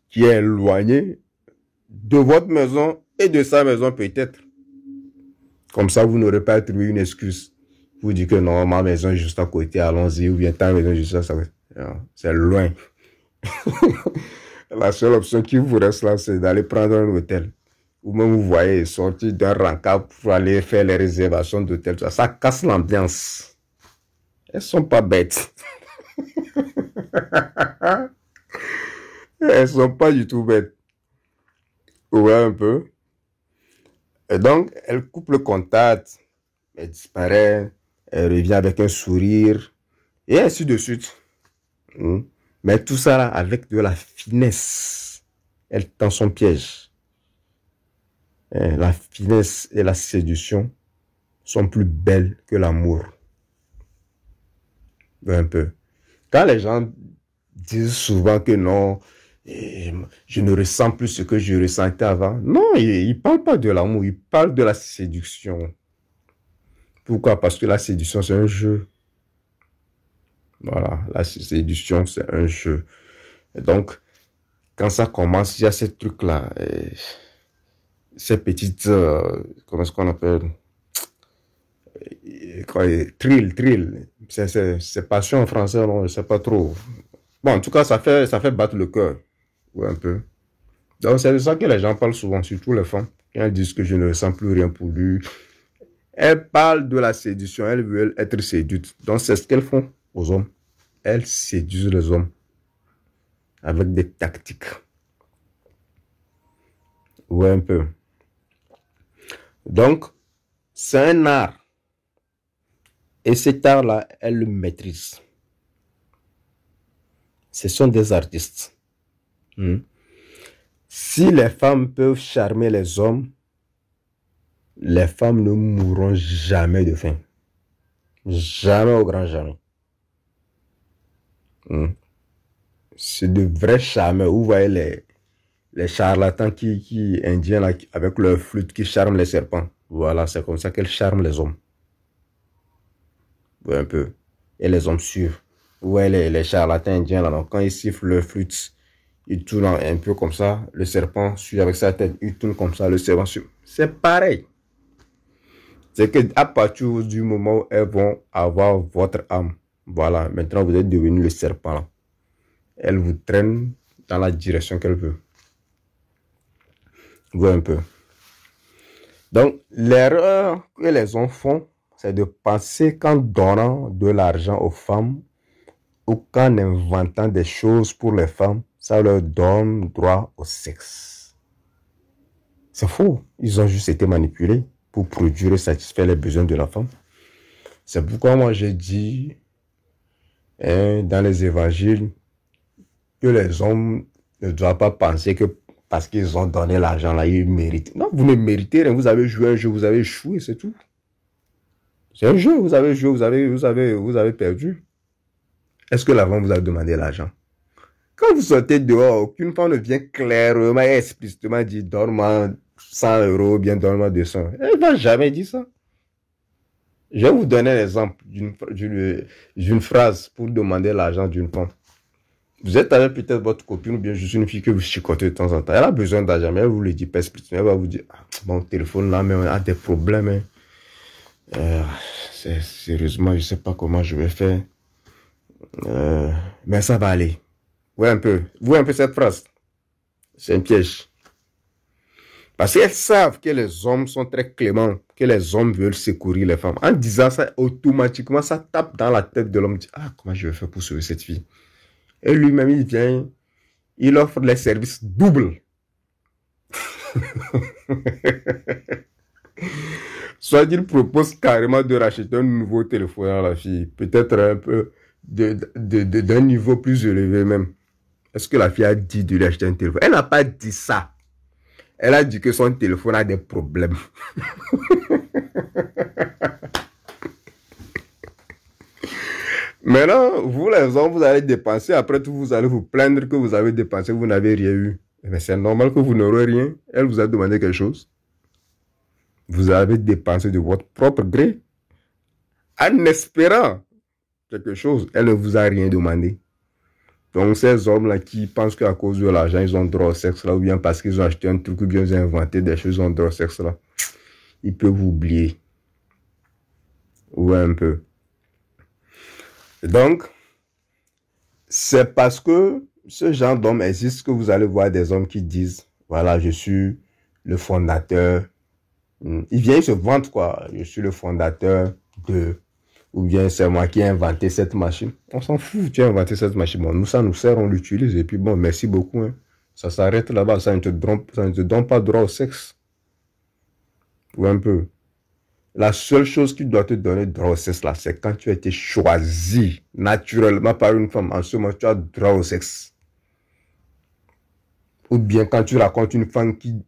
qui est éloigné de votre maison et de sa maison peut-être. Comme ça, vous n'aurez pas à trouver une excuse. Vous dites que non, ma maison est juste à côté, allons-y, ou bien ta maison est juste à côté. C'est loin. La seule option qui vous reste là, c'est d'aller prendre un hôtel. Ou même vous voyez sortir d'un rencard pour aller faire les réservations d'hôtel. Ça casse l'ambiance. Elles sont pas bêtes. Elles sont pas du tout bêtes. Ouais, un peu. Et donc, elle coupe le contact, elle disparaît, elle revient avec un sourire, et ainsi de suite. Mais tout ça là, avec de la finesse. Elle tend son piège. La finesse et la séduction sont plus belles que l'amour. Un peu. Quand les gens disent souvent que non, je ne ressens plus ce que je ressentais avant. Non, ils ne parlent pas de l'amour, ils parlent de la séduction. Pourquoi? Parce que la séduction, c'est un jeu. Voilà, la séduction, c'est un jeu. Et donc, quand ça commence, il y a ces trucs-là, ces petites, comment est-ce qu'on appelle? Thrill. C'est passion en français, non, je ne sais pas trop. Bon, en tout cas, ça fait battre le cœur. Ouais, un peu. Donc, c'est de ça que les gens parlent souvent, surtout les femmes. Quand elles disent que je ne ressens plus rien pour lui. Elles parlent de la séduction, elles veulent être séduites. Donc, c'est ce qu'elles font aux hommes. Elles séduisent les hommes avec des tactiques. Ouais, un peu. Donc, c'est un art. Et cet art-là, elles le maîtrisent. Ce sont des artistes. Si les femmes peuvent charmer les hommes, les femmes ne mourront jamais de faim. Jamais au grand jamais. C'est de vrais charmeurs. Vous voyez les charlatans indiens là, avec leur flûte qui charment les serpents. Voilà, c'est comme ça qu'elles charment les hommes. Ouais, un peu. Et les hommes suivent. Ouais, les charlatans indiens là, donc, quand ils sifflent leur flûte, ils tournent un peu comme ça. Le serpent suit avec sa tête. Il tourne comme ça. Le serpent suit. C'est pareil. C'est qu'à partir du moment où elles vont avoir votre âme, voilà, maintenant vous êtes devenu le serpent là. Elle vous traîne dans la direction qu'elle veut. Vous un peu. Donc, l'erreur que les hommes font, c'est de penser qu'en donnant de l'argent aux femmes ou qu'en inventant des choses pour les femmes, ça leur donne droit au sexe. C'est faux. Ils ont juste été manipulés pour produire et satisfaire les besoins de la femme. C'est pourquoi moi j'ai dit dans les évangiles que les hommes ne doivent pas penser que parce qu'ils ont donné l'argent là, ils méritent. Non, vous ne méritez rien. Vous avez joué un jeu, vous avez échoué, c'est tout. C'est un jeu, vous avez joué, vous avez perdu. Est-ce que la femme vous a demandé l'argent? Quand vous sortez dehors, aucune femme ne vient clairement et explicitement dire donne-moi 100 €, bien donne-moi 200. Elle ne va jamais dire ça. Je vais vous donner l'exemple d'une phrase pour demander l'argent d'une femme. Vous êtes avec peut-être votre copine ou bien juste une fille que vous chicotez de temps en temps. Elle a besoin d'argent, mais elle vous le dit pas explicitement. Elle va vous dire, ah, mon téléphone là, mais on a des problèmes. Hein. Sérieusement, je sais pas comment je vais faire. Mais ça va aller. Vous un peu cette phrase. C'est un piège. Parce qu'elles savent que les hommes sont très cléments, que les hommes veulent secourir les femmes. En disant ça, automatiquement, ça tape dans la tête de l'homme. Ah, comment je vais faire pour sauver cette fille? Et lui-même, il vient, il offre les services doubles. Soit il propose carrément de racheter un nouveau téléphone à la fille. Peut-être un peu d'un niveau plus élevé même. Est-ce que la fille a dit de lui acheter un téléphone? Elle n'a pas dit ça. Elle a dit que son téléphone a des problèmes. Maintenant, vous les hommes, vous allez dépenser. Après tout, vous allez vous plaindre que vous avez dépensé, vous n'avez rien eu. Mais c'est normal que vous n'aurez rien. Elle vous a demandé quelque chose. Vous avez dépensé de votre propre gré. En espérant quelque chose, elle ne vous a rien demandé. Donc, ces hommes-là qui pensent qu'à cause de l'argent, ils ont droit au sexe là, ou bien parce qu'ils ont acheté un truc, ou bien ils ont inventé des choses, ils ont droit au sexe là, ils peuvent vous oublier. Ouais, un peu. Donc, c'est parce que ce genre d'homme existe que vous allez voir des hommes qui disent, voilà, je suis le fondateur. Ils viennent se vendre, quoi. Je suis le fondateur de... Ou bien c'est moi qui ai inventé cette machine. On s'en fout, tu as inventé cette machine. Bon, nous, ça nous sert, on l'utilise. Et puis bon, merci beaucoup. Hein. Ça s'arrête là-bas. Ça ne te donne pas droit au sexe. Ou un peu. La seule chose qui doit te donner droit au sexe, là, c'est quand tu as été choisi naturellement par une femme. En ce moment, tu as droit au sexe. Ou bien quand tu racontes une femme qui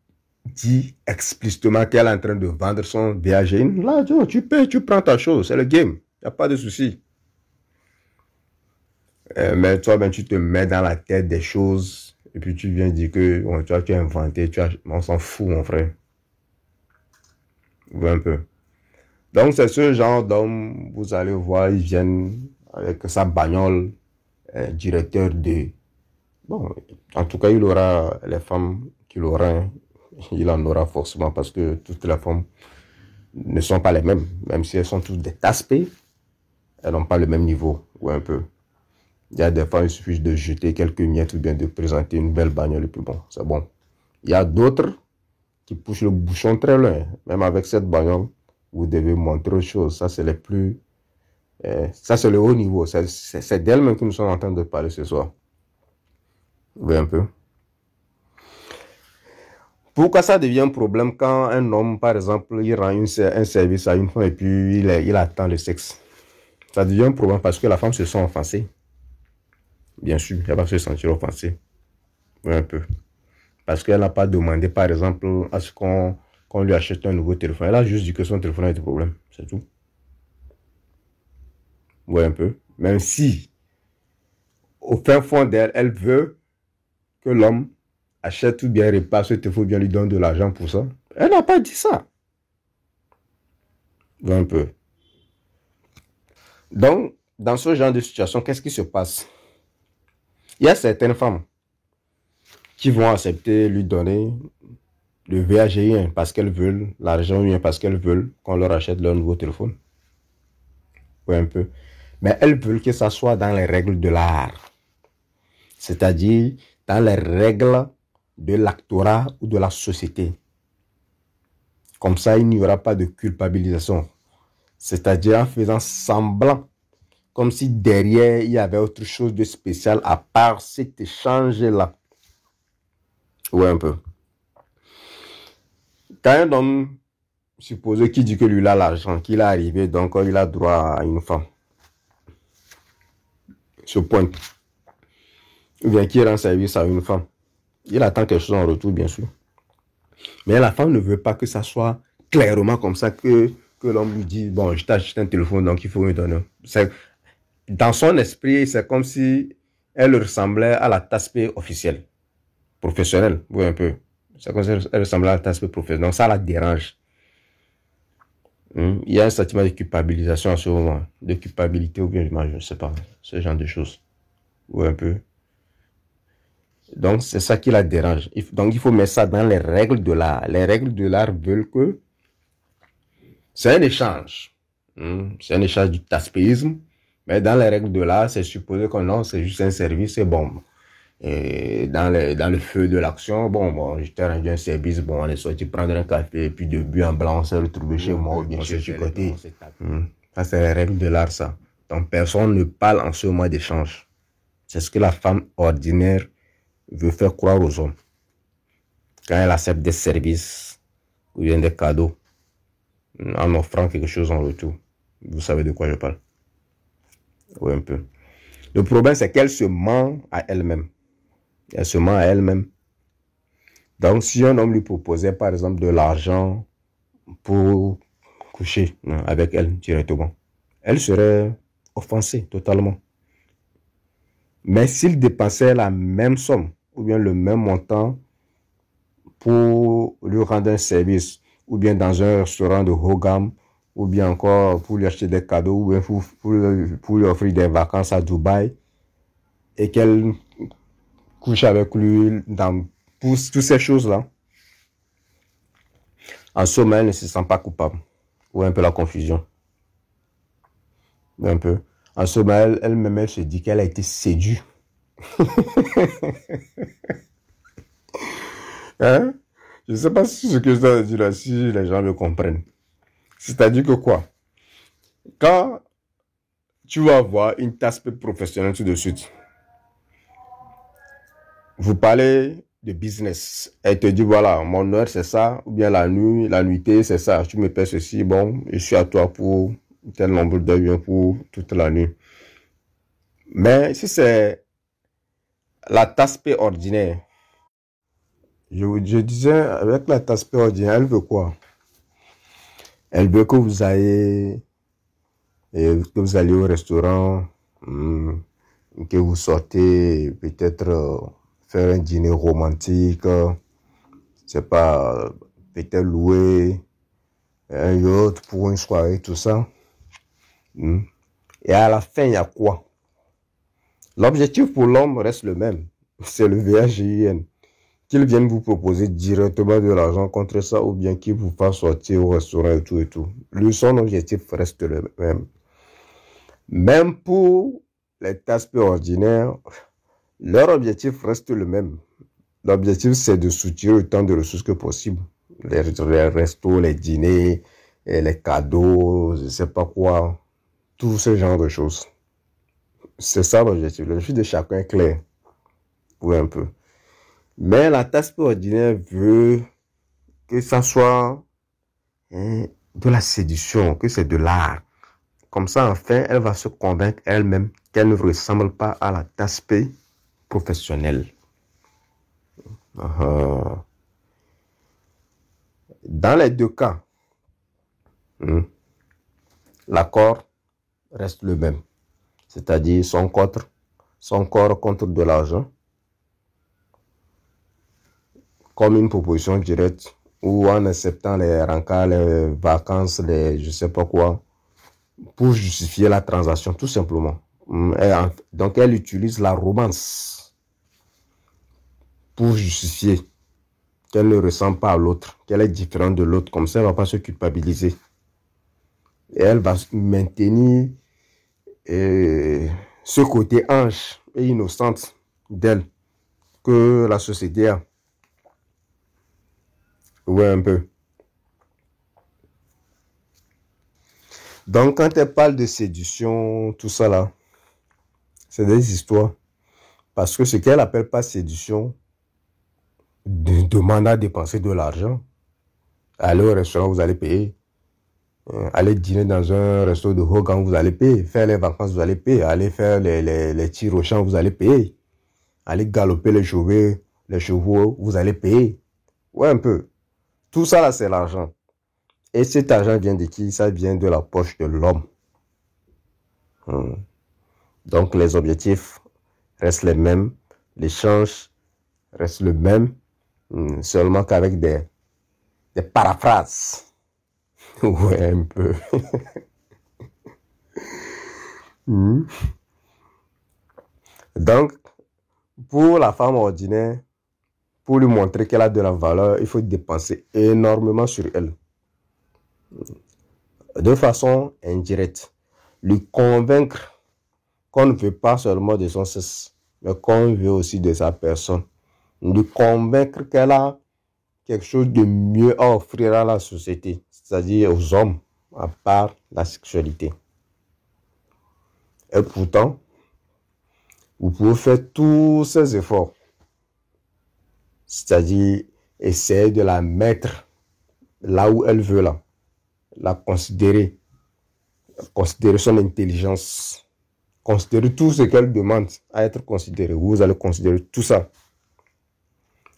dit explicitement qu'elle est en train de vendre son VAG, là, tu payes, tu prends ta chose. C'est le game. Il n'y a pas de souci. Mais toi, ben, tu te mets dans la tête des choses et puis tu viens dire que bon, tu as inventé, on s'en fout, mon frère. Vous voyez un peu. Donc, c'est ce genre d'homme, vous allez voir, ils viennent avec sa bagnole, directeur de... Bon, en tout cas, il aura les femmes qu'il aura, il en aura forcément parce que toutes les femmes ne sont pas les mêmes. Même si elles sont toutes des taspées, elles n'ont pas le même niveau, ou un peu. Il y a des fois, il suffit de jeter quelques miettes ou bien de présenter une belle bagnole et puis bon, c'est bon. Il y a d'autres qui poussent le bouchon très loin. Même avec cette bagnole, vous devez montrer autre chose. Ça, c'est les plus... ça, c'est le haut niveau. C'est d'elle-même que nous sommes en train de parler ce soir. Vous voyez un peu. Pourquoi ça devient un problème quand un homme, par exemple, il rend un service à une femme et puis il attend le sexe? Ça devient un problème parce que la femme se sent offensée. Bien sûr, elle va se sentir offensée. Oui, un peu. Parce qu'elle n'a pas demandé, par exemple, à ce qu'on lui achète un nouveau téléphone. Elle a juste dit que son téléphone a des problèmes. C'est tout. Oui, un peu. Même si, au fin fond d'elle, elle veut que l'homme achète ou bien répare ce téléphone ou bien lui donne de l'argent pour ça. Elle n'a pas dit ça. Oui, un peu. Donc, dans ce genre de situation, qu'est-ce qui se passe? Il y a certaines femmes qui vont accepter lui donner le VAG parce qu'elles veulent l'argent ou bien parce qu'elles veulent qu'on leur achète leur nouveau téléphone. Oui, un peu. Mais elles veulent que ça soit dans les règles de l'art. C'est-à-dire dans les règles de l'actorat ou de la société. Comme ça, il n'y aura pas de culpabilisation. C'est-à-dire en faisant semblant comme si derrière, il y avait autre chose de spécial à part cet échange-là. Oui, un peu. Quand un homme supposé qui dit que lui a l'argent, qu'il est arrivé, donc il a droit à une femme, se pointe, ou bien qu'il rend service à une femme, il attend quelque chose en retour, bien sûr. Mais la femme ne veut pas que ça soit clairement comme ça que l'homme lui dit, bon, je t'ai acheté un téléphone, donc il faut me donner. Dans son esprit, c'est comme si elle ressemblait à la taspée officielle, professionnelle, oui, un peu. C'est comme si elle ressemblait à la taspée professionnelle. Donc ça la dérange. Il y a un sentiment de culpabilisation à ce moment, de culpabilité ou bien je ne sais pas, ce genre de choses. Oui, un peu. Donc, c'est ça qui la dérange. Donc, il faut mettre ça dans les règles de l'art. Les règles de l'art veulent que c'est un échange. C'est un échange du taspéisme. Mais dans les règles de l'art, c'est supposé que non, c'est juste un service, c'est bon. Et dans le feu de l'action, bon, je t'ai rendu un service, bon, on est sorti prendre un café, et puis de but en blanc, on s'est retrouvé chez moi, ou bien chez du côté. Ça, c'est les règles de l'art, ça. Donc, personne ne parle en ce moment d'échange. C'est ce que la femme ordinaire veut faire croire aux hommes. Quand elle accepte des services ou bien des cadeaux, en offrant quelque chose en retour. Vous savez de quoi je parle? Oui, un peu. Le problème, c'est qu'elle se ment à elle-même. Elle se ment à elle-même. Donc, si un homme lui proposait, par exemple, de l'argent pour coucher avec elle directement, elle serait offensée totalement. Mais s'il dépensait la même somme ou bien le même montant pour lui rendre un service ou bien dans un restaurant de haut gamme ou bien encore pour lui acheter des cadeaux ou bien pour lui offrir des vacances à Dubaï et qu'elle couche avec lui dans toutes ces choses-là, en somme, elle ne se sent pas coupable. Ou un peu la confusion. Un peu. En somme, elle-même, elle se dit qu'elle a été séduite. Hein? Je ne sais pas si ce que je dois dire là, si les gens me comprennent. C'est-à-dire que quoi? Quand tu vas avoir une task professionnelle tout de suite, vous parlez de business. Elle te dit, voilà, mon heure c'est ça, ou bien la nuitée c'est ça. Tu me paies ceci, bon, je suis à toi pour tel nombre d'heures pour toute la nuit. Mais si c'est la task ordinaire, je disais, avec la task ordinaire, elle veut quoi? Elle veut que vous ayez, que vous allez au restaurant, que vous sortez peut-être faire un dîner romantique, c'est pas peut-être louer un yacht pour une soirée, tout ça. Et à la fin, il y a quoi? L'objectif pour l'homme reste le même. C'est le VHIN. Qu'il vienne vous proposer directement de l'argent contre ça ou bien qu'il vous fasse sortir au restaurant et tout et tout. Son objectif reste le même. Même pour les taspes ordinaires, leur objectif reste le même. L'objectif, c'est de soutirer autant de ressources que possible. Les restos, les dîners, les cadeaux, je ne sais pas quoi. Tout ce genre de choses. C'est ça l'objectif. L'objectif de chacun est clair. Oui, un peu. Mais la tasse ordinaire veut que ça soit de la séduction, que c'est de l'art. Comme ça, enfin, elle va se convaincre elle-même qu'elle ne ressemble pas à la tasse professionnelle. Dans les deux cas, l'accord reste le même. C'est-à-dire son corps contre de l'argent, comme une proposition directe, ou en acceptant les rencarts, les vacances, les je sais pas quoi, pour justifier la transaction, tout simplement. Donc, elle utilise la romance pour justifier qu'elle ne ressemble pas à l'autre, qu'elle est différente de l'autre. Comme ça, elle ne va pas se culpabiliser. Et elle va maintenir ce côté ange et innocente d'elle que la société a. Oui, un peu. Donc, quand elle parle de séduction, tout ça là, c'est des histoires. Parce que ce qu'elle n'appelle pas séduction demande à dépenser de l'argent. Aller au restaurant, vous allez payer. Aller dîner dans un resto de haut gamme, vous allez payer. Faire les vacances, vous allez payer. Aller faire les tirs au champ, vous allez payer. Aller galoper les chevaux, vous allez payer. Ouais, un peu. Tout ça là, c'est l'argent. Et cet argent vient de qui? Ça vient de la poche de l'homme. Donc les objectifs restent les mêmes. L'échange reste le même. Seulement qu'avec des paraphrases. Ouais, un peu. Donc, Pour la femme ordinaire, pour lui montrer qu'elle a de la valeur, il faut dépenser énormément sur elle. De façon indirecte. Lui convaincre qu'on ne veut pas seulement de son sexe, mais qu'on veut aussi de sa personne. Lui convaincre qu'elle a quelque chose de mieux à offrir à la société, c'est-à-dire aux hommes, à part la sexualité. Et pourtant, vous pouvez faire tous ces efforts, c'est-à-dire essayer de la mettre là où elle veut, là, la considérer son intelligence, considérer tout ce qu'elle demande à être considéré. Vous allez considérer tout ça.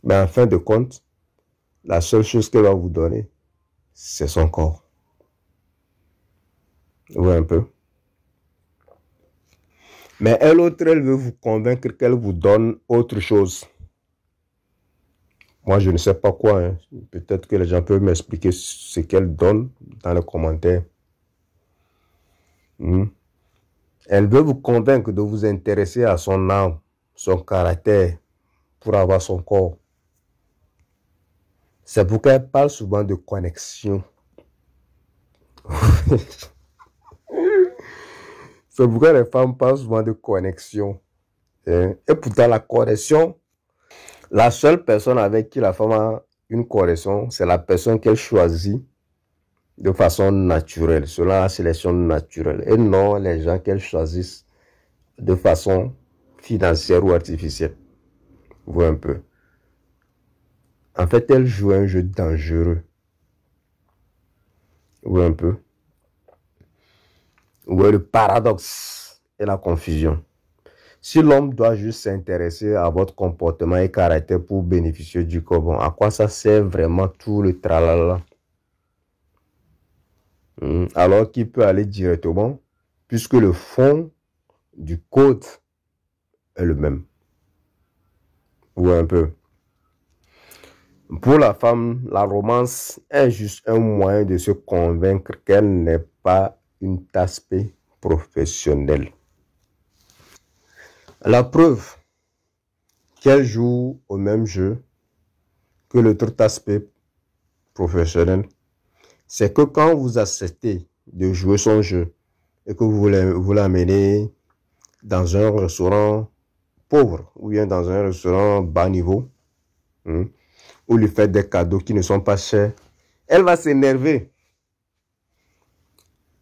Mais en fin de compte, la seule chose qu'elle va vous donner, c'est son corps. Vous voyez un peu? Mais elle autre, elle veut vous convaincre qu'elle vous donne autre chose. Moi, je ne sais pas quoi. Hein. Peut-être que les gens peuvent m'expliquer ce qu'elle donne dans les commentaires. Elle veut vous convaincre de vous intéresser à son âme, son caractère, pour avoir son corps. C'est pourquoi elle parle souvent de connexion. C'est pourquoi les femmes parlent souvent de connexion. Et pourtant, la connexion, la seule personne avec qui la femme a une connexion, c'est la personne qu'elle choisit de façon naturelle, selon la sélection naturelle, et non les gens qu'elle choisissent de façon financière ou artificielle. Vous voyez un peu. En fait, elle joue un jeu dangereux. Vous voyez un peu. Vous voyez le paradoxe et la confusion. Si l'homme doit juste s'intéresser à votre comportement et caractère pour bénéficier du corps, bon, à quoi ça sert vraiment tout le tralala? Alors qu'il peut aller directement, puisque le fond du code est le même. Vous voyez un peu. Pour la femme, la romance est juste un moyen de se convaincre qu'elle n'est pas une aspect professionnelle. La preuve qu'elle joue au même jeu que l'autre aspect professionnel, c'est que quand vous acceptez de jouer son jeu et que vous l'amenez dans un restaurant pauvre ou bien dans un restaurant bas niveau, ou lui faites des cadeaux qui ne sont pas chers, elle va s'énerver.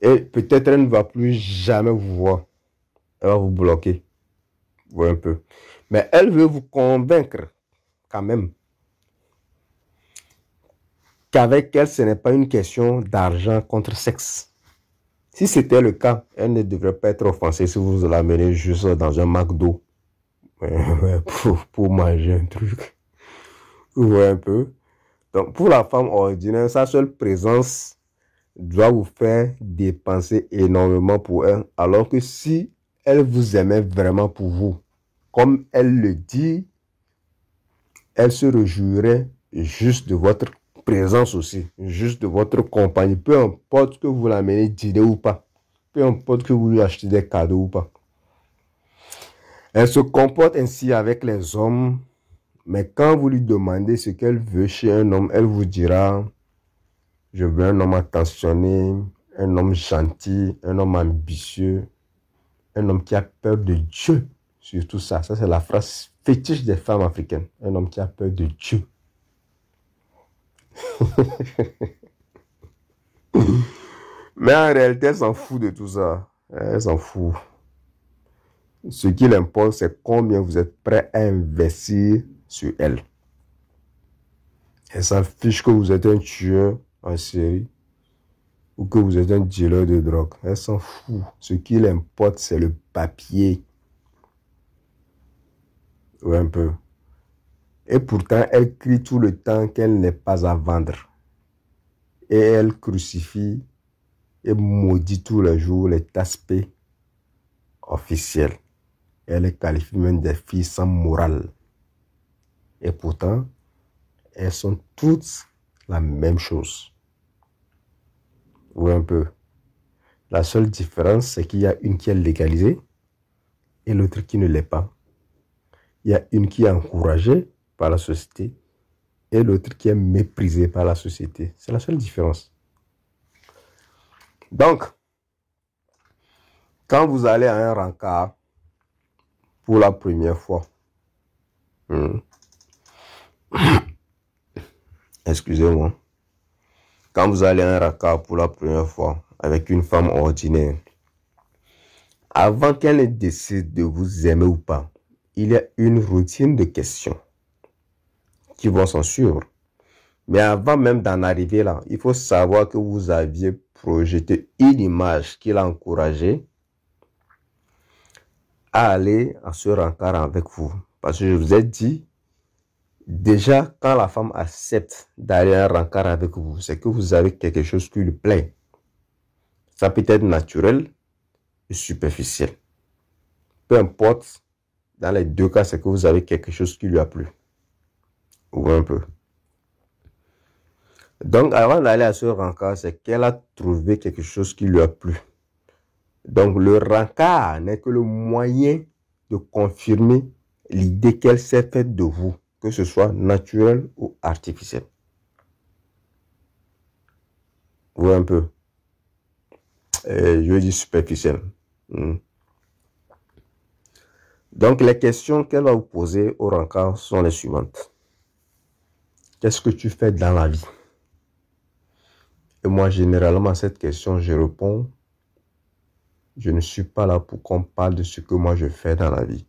Et peut-être elle ne va plus jamais vous voir. Elle va vous bloquer. Vous voyez un peu. Mais elle veut vous convaincre quand même qu'avec elle, ce n'est pas une question d'argent contre sexe. Si c'était le cas, elle ne devrait pas être offensée si vous l'amenez juste dans un McDo pour manger un truc. Vous voyez un peu. Donc, pour la femme ordinaire, sa seule présence doit vous faire dépenser énormément pour elle. Alors que si elle vous aimait vraiment pour vous, comme elle le dit, elle se réjouirait juste de votre présence aussi, juste de votre compagnie. Peu importe que vous l'amenez dîner ou pas, peu importe que vous lui achetez des cadeaux ou pas. Elle se comporte ainsi avec les hommes, mais quand vous lui demandez ce qu'elle veut chez un homme, elle vous dira: je veux un homme attentionné, un homme gentil, un homme ambitieux, un homme qui a peur de Dieu. Surtout ça, c'est la phrase fétiche des femmes africaines. Un homme qui a peur de Dieu. Mais en réalité, elle s'en fout de tout ça. Elle s'en fout. Ce qui l'importe, c'est combien vous êtes prêt à investir sur elle. Elle s'en fiche que vous êtes un tueur en série ou que vous êtes un dealer de drogue. Elle s'en fout. Ce qui l'importe, c'est le papier. Ouais, un peu. Et pourtant, elle crie tout le temps qu'elle n'est pas à vendre. Et elle crucifie et maudit tous les jours les aspects officiels. Elle les qualifie même des filles sans morale. Et pourtant, elles sont toutes la même chose. Oui, un peu. La seule différence, c'est qu'il y a une qui est légalisée et l'autre qui ne l'est pas. Il y a une qui est encouragée par la société et l'autre qui est méprisée par la société. C'est la seule différence. Donc, quand vous allez à un rencard pour la première fois, excusez-moi, quand vous allez à un rencard pour la première fois avec une femme ordinaire, avant qu'elle ne décide de vous aimer ou pas, il y a une routine de questions qui vont s'en suivre. Mais avant même d'en arriver là, il faut savoir que vous aviez projeté une image qui l'a encouragé à aller à ce rencard avec vous. Parce que je vous ai dit, déjà quand la femme accepte d'aller à un rencard avec vous, c'est que vous avez quelque chose qui lui plaît. Ça peut être naturel et superficiel. Peu importe, dans les deux cas, c'est que vous avez quelque chose qui lui a plu. Ou un peu. Donc, avant d'aller à ce rencard, c'est qu'elle a trouvé quelque chose qui lui a plu. Donc, le rencard n'est que le moyen de confirmer l'idée qu'elle s'est faite de vous, que ce soit naturel ou artificiel. Ou un peu. Je dis superficiel. Donc, les questions qu'elle va vous poser au rencard sont les suivantes. Qu'est-ce que tu fais dans la vie? Et moi, généralement, à cette question, je réponds, je ne suis pas là pour qu'on parle de ce que moi je fais dans la vie.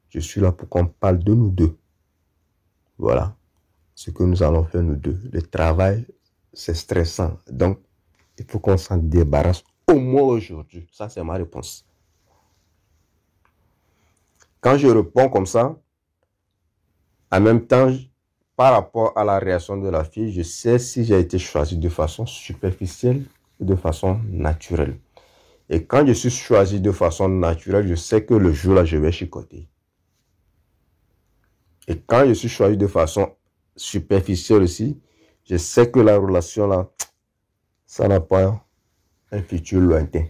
Je suis là pour qu'on parle de nous deux. Voilà. Ce que nous allons faire nous deux. Le travail, c'est stressant. Donc, il faut qu'on s'en débarrasse au moins aujourd'hui. Ça, c'est ma réponse. Quand je réponds comme ça, en même temps, par rapport à la réaction de la fille, je sais si j'ai été choisi de façon superficielle ou de façon naturelle. Et quand je suis choisi de façon naturelle, je sais que le jour-là, je vais chicoter. Et quand je suis choisi de façon superficielle aussi, je sais que la relation-là, ça n'a pas un futur lointain.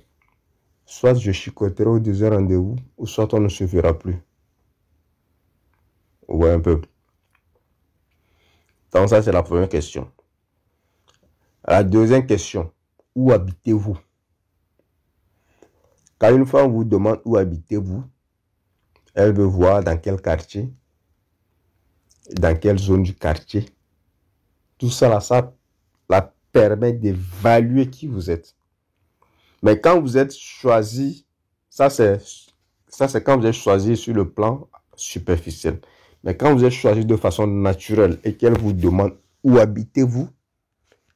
Soit je chicoterai au deuxième rendez-vous, ou soit on ne se verra plus. Ouais, un peu. Donc ça, c'est la première question. La deuxième question, où habitez-vous? Quand une femme vous demande où habitez-vous, elle veut voir dans quel quartier, dans quelle zone du quartier. Tout ça, là, ça la permet d'évaluer qui vous êtes. Mais quand vous êtes choisi, ça c'est quand vous êtes choisi sur le plan superficiel. Mais quand vous êtes choisi de façon naturelle et qu'elle vous demande où habitez-vous,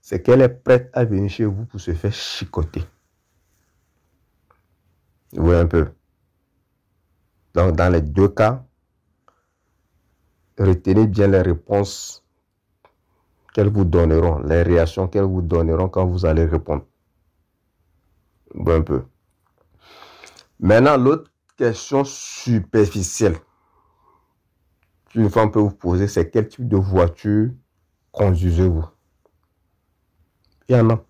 c'est qu'elle est prête à venir chez vous pour se faire chicoter. Oui, un peu. Donc, dans les deux cas, retenez bien les réponses qu'elles vous donneront, les réactions qu'elles vous donneront quand vous allez répondre. Oui, un peu. Maintenant, l'autre question superficielle qu'une femme peut vous poser, c'est quel type de voiture conduisez-vous? Il y en a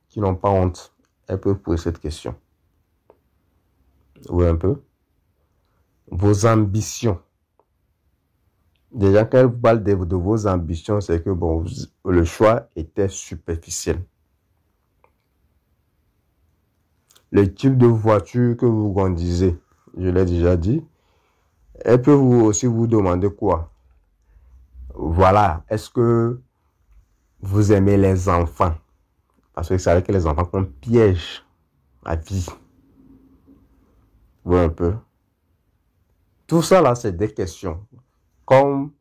qui n'ont pas honte. Elles peuvent poser cette question. Oui, un peu. Vos ambitions. Déjà, quand elle parle de vos ambitions, c'est que bon, le choix était superficiel. Le type de voiture que vous conduisez, je l'ai déjà dit. Elle peut aussi vous demander quoi? Voilà, est-ce que vous aimez les enfants? Parce que vous savez que les enfants sont un piège à vie. Oui, un peu. Tout ça là, c'est des questions. Comme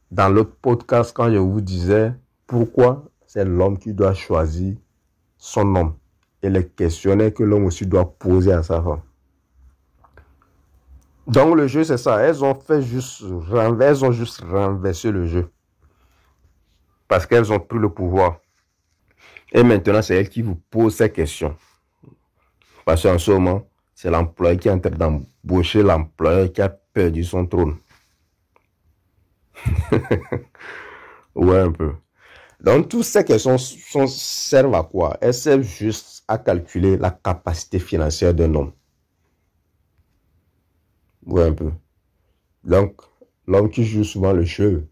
dans l'autre podcast, quand je vous disais pourquoi c'est l'homme qui doit choisir son homme. Et les questionnaires que l'homme aussi doit poser à sa femme. Donc le jeu, c'est ça. Elles ont juste renversé le jeu. Parce qu'elles ont pris le pouvoir. Et maintenant, c'est elles qui vous posent ces questions. Parce qu'en ce moment, c'est l'employé qui est en train d'embaucher l'employeur qui a perdu son trône. Ouais, un peu. Donc, toutes ces questions servent à quoi? Elles servent juste à calculer la capacité financière d'un homme. Ouais, un peu. Donc, l'homme qui joue souvent le jeu,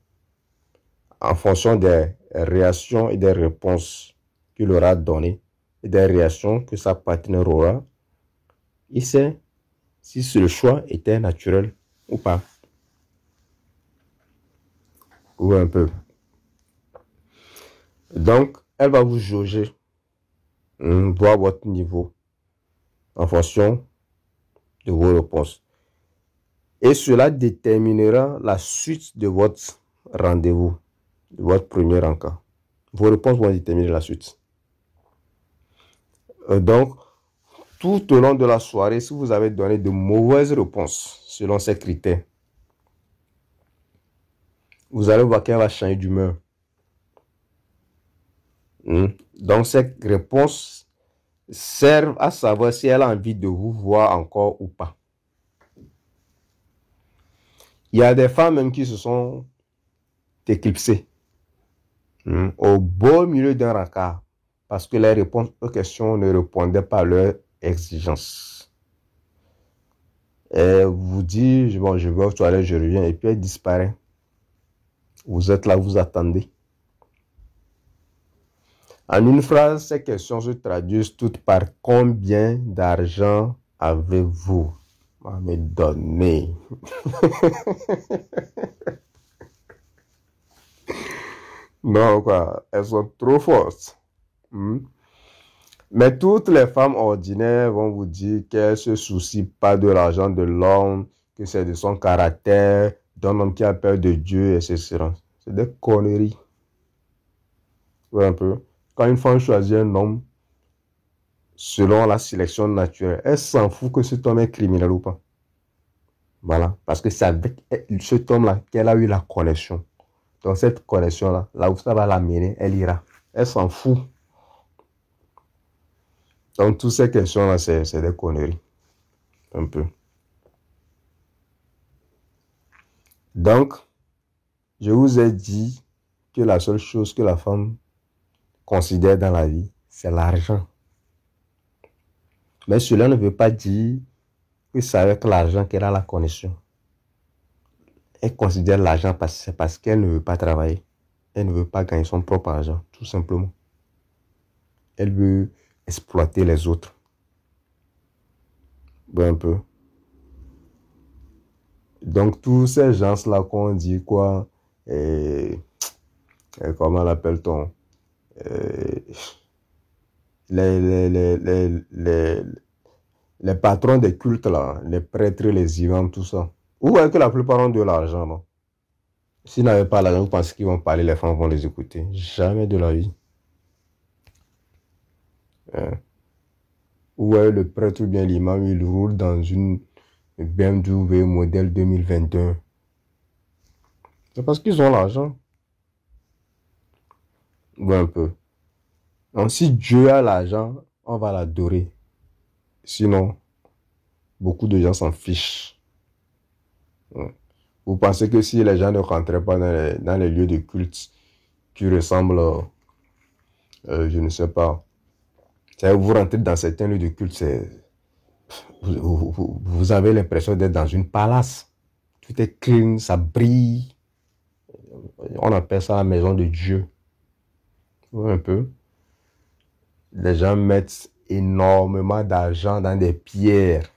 en fonction des réactions et des réponses qu'il aura données, et des réactions que sa partenaire aura, il sait si ce choix était naturel ou pas. Ou un peu. Donc, elle va vous jauger, voir votre niveau en fonction de vos réponses. Et cela déterminera la suite de votre rendez-vous, de votre premier encart. Vos réponses vont déterminer la suite. Donc, tout au long de la soirée, si vous avez donné de mauvaises réponses selon ces critères, vous allez voir qu'elle va changer d'humeur. Donc, ces réponses servent à savoir si elle a envie de vous voir encore ou pas. Il y a des femmes même qui se sont éclipsées au beau milieu d'un rencard parce que les réponses aux questions ne répondaient pas à leurs exigences. Elle vous dit, bon, je vais aux toilettes, je reviens, et puis elle disparaît. Vous êtes là, vous attendez. En une phrase, ces questions se traduisent toutes par combien d'argent avez-vous à me donner? Non, quoi, elles sont trop fortes. Mais toutes les femmes ordinaires vont vous dire qu'elles ne se soucient pas de l'argent de l'homme, que c'est de son caractère, d'un homme qui a peur de Dieu, etc. C'est des conneries. Ouais, un peu. Quand une femme choisit un homme selon la sélection naturelle, elle s'en fout que cet homme est criminel ou pas. Voilà. Parce que c'est avec cet homme-là qu'elle a eu la connexion. Donc cette connexion-là, là où ça va l'amener, elle ira. Elle s'en fout. Donc toutes ces questions-là, c'est des conneries. Un peu. Donc, je vous ai dit que la seule chose que la femme considère dans la vie, c'est l'argent. Mais cela ne veut pas dire que c'est avec l'argent qu'elle a la connexion. Elle considère l'argent parce qu'elle ne veut pas travailler. Elle ne veut pas gagner son propre argent, tout simplement. Elle veut exploiter les autres. Un peu. Donc, tous ces gens-là qu'on dit quoi, comment l'appelle-t-on, les patrons des cultes, là, les prêtres, les imams, tout ça. Vous voyez que la plupart ont de l'argent, non? S'ils n'avaient pas l'argent, vous pensez qu'ils vont parler, les femmes vont les écouter. Jamais de la vie. Vous voyez le prêtre ou bien l'imam, il roule dans une BMW modèle 2021. C'est parce qu'ils ont l'argent. Un peu. Donc, si Dieu a l'argent, on va l'adorer. Sinon, beaucoup de gens s'en fichent. Vous pensez que si les gens ne rentraient pas dans les lieux de culte qui ressemblent, je ne sais pas, vous rentrez dans certains lieux de culte, vous avez l'impression d'être dans une palace. Tout est clean, ça brille. On appelle ça la maison de Dieu. Un peu. Les gens mettent énormément d'argent dans des pierres.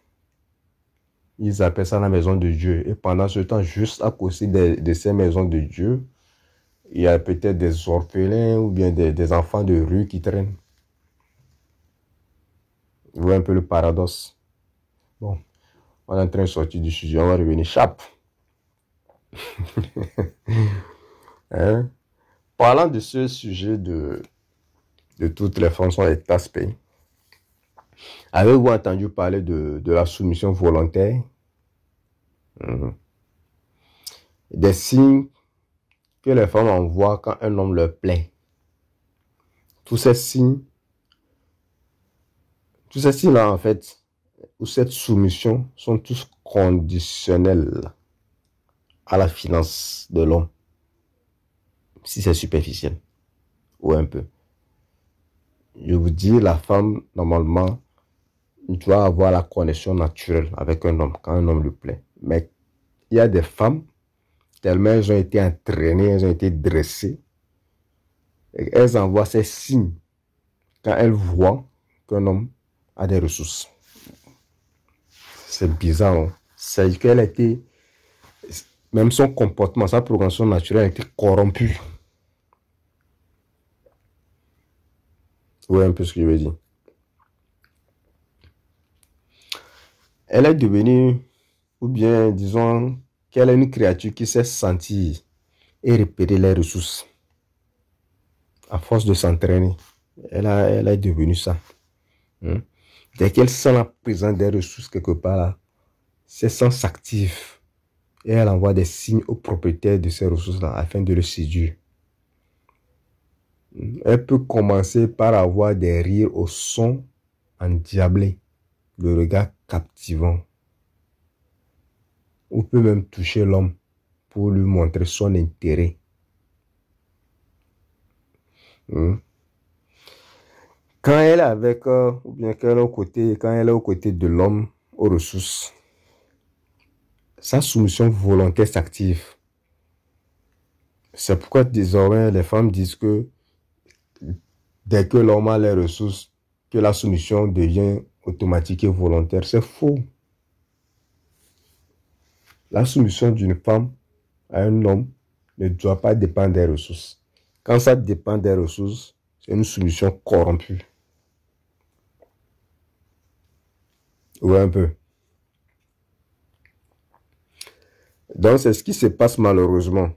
Ils appellent ça la maison de Dieu. Et pendant ce temps, juste à côté de ces maisons de Dieu, il y a peut-être des orphelins ou bien des enfants de rue qui traînent. Vous voyez un peu le paradoxe. Bon, on est en train de sortir du sujet, on va revenir. Chape. Hein? Parlant de ce sujet de toutes les fonctions et aspects, avez-vous entendu parler de la soumission volontaire? Des signes que les femmes envoient quand un homme leur plaît. Tous ces signes-là, en fait, ou cette soumission, sont tous conditionnels à la finance de l'homme. Si c'est superficiel, ou un peu. Je vous dis, la femme, normalement, doit avoir la connexion naturelle avec un homme, quand un homme lui plaît. Mais il y a des femmes, tellement elles ont été entraînées, elles ont été dressées, et elles envoient ces signes quand elles voient qu'un homme a des ressources. C'est bizarre, hein? C'est qu'elle a été, même son comportement, sa progression naturelle a été corrompue. Vous voyez un peu ce que je veux dire. Elle est devenue, ou bien disons qu'elle est une créature qui sait sentir et repérer les ressources. À force de s'entraîner, elle est devenue ça. Dès qu'elle sent la présence des ressources quelque part, ses sens s'activent et elle envoie des signes aux propriétaires de ces ressources-là afin de le séduire. Elle peut commencer par avoir des rires au son endiablé, le regard captivant. On peut même toucher l'homme pour lui montrer son intérêt. Quand elle est avec, ou bien qu'elle est aux côtés, quand elle est aux côtés de l'homme aux ressources, sa soumission volontaire s'active. C'est pourquoi désormais les femmes disent que dès que l'homme a les ressources, que la soumission devient automatique et volontaire. C'est faux. La soumission d'une femme à un homme ne doit pas dépendre des ressources. Quand ça dépend des ressources, c'est une soumission corrompue. Ouais, un peu. Donc, c'est ce qui se passe malheureusement.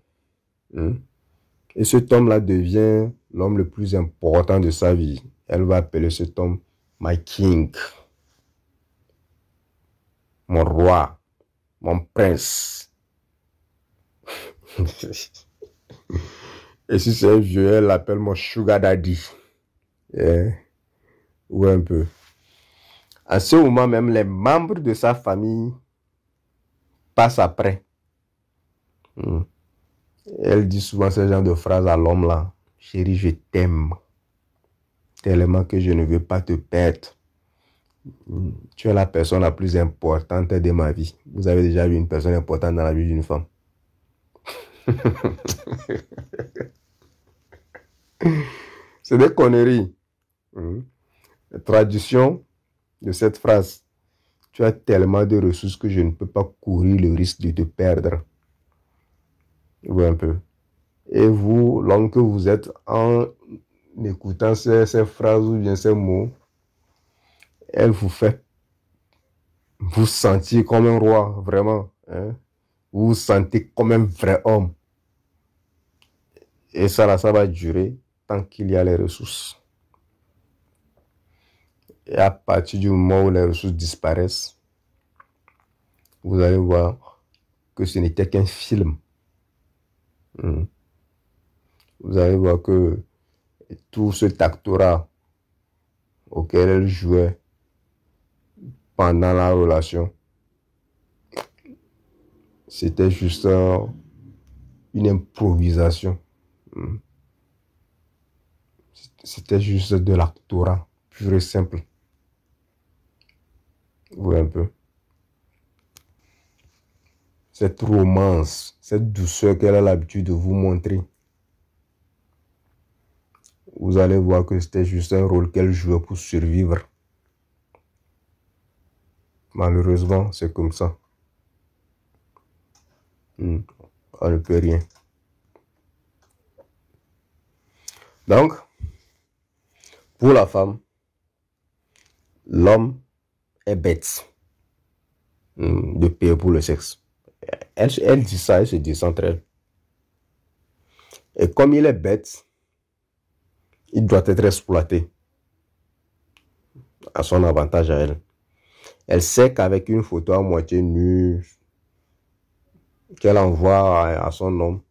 Et cet homme-là devient l'homme le plus important de sa vie. Elle va appeler cet homme my king, mon roi, mon prince. Et si c'est un vieux, elle l'appelle mon sugar daddy. Ou un peu. À ce moment même, les membres de sa famille passent après. Elle dit souvent ce genre de phrases à l'homme là. Chérie, je t'aime tellement que je ne veux pas te perdre. Tu es la personne la plus importante de ma vie. Vous avez déjà vu une personne importante dans la vie d'une femme? C'est des conneries. La traduction de cette phrase. Tu as tellement de ressources que je ne peux pas courir le risque de te perdre. Ou un peu. Et vous, l'homme que vous êtes, en écoutant ces phrases ou bien ces mots, elle vous fait vous sentir comme un roi, vraiment. Vous vous sentez comme un vrai homme. Et ça va durer tant qu'il y a les ressources. Et à partir du moment où les ressources disparaissent, vous allez voir que ce n'était qu'un film. Vous allez voir que tout ce actorat auquel elle jouait pendant la relation, c'était juste une improvisation. C'était juste de l'actorat pur et simple. Vous voyez un peu. Cette romance, cette douceur qu'elle a l'habitude de vous montrer, vous allez voir que c'était juste un rôle qu'elle jouait pour survivre. Malheureusement, c'est comme ça. On ne peut rien. Donc, pour la femme, l'homme est bête de payer pour le sexe. Elle dit ça, elle se dit entre elles. Et comme il est bête, il doit être exploité à son avantage à elle. Elle sait qu'avec une photo à moitié nue qu'elle envoie à son homme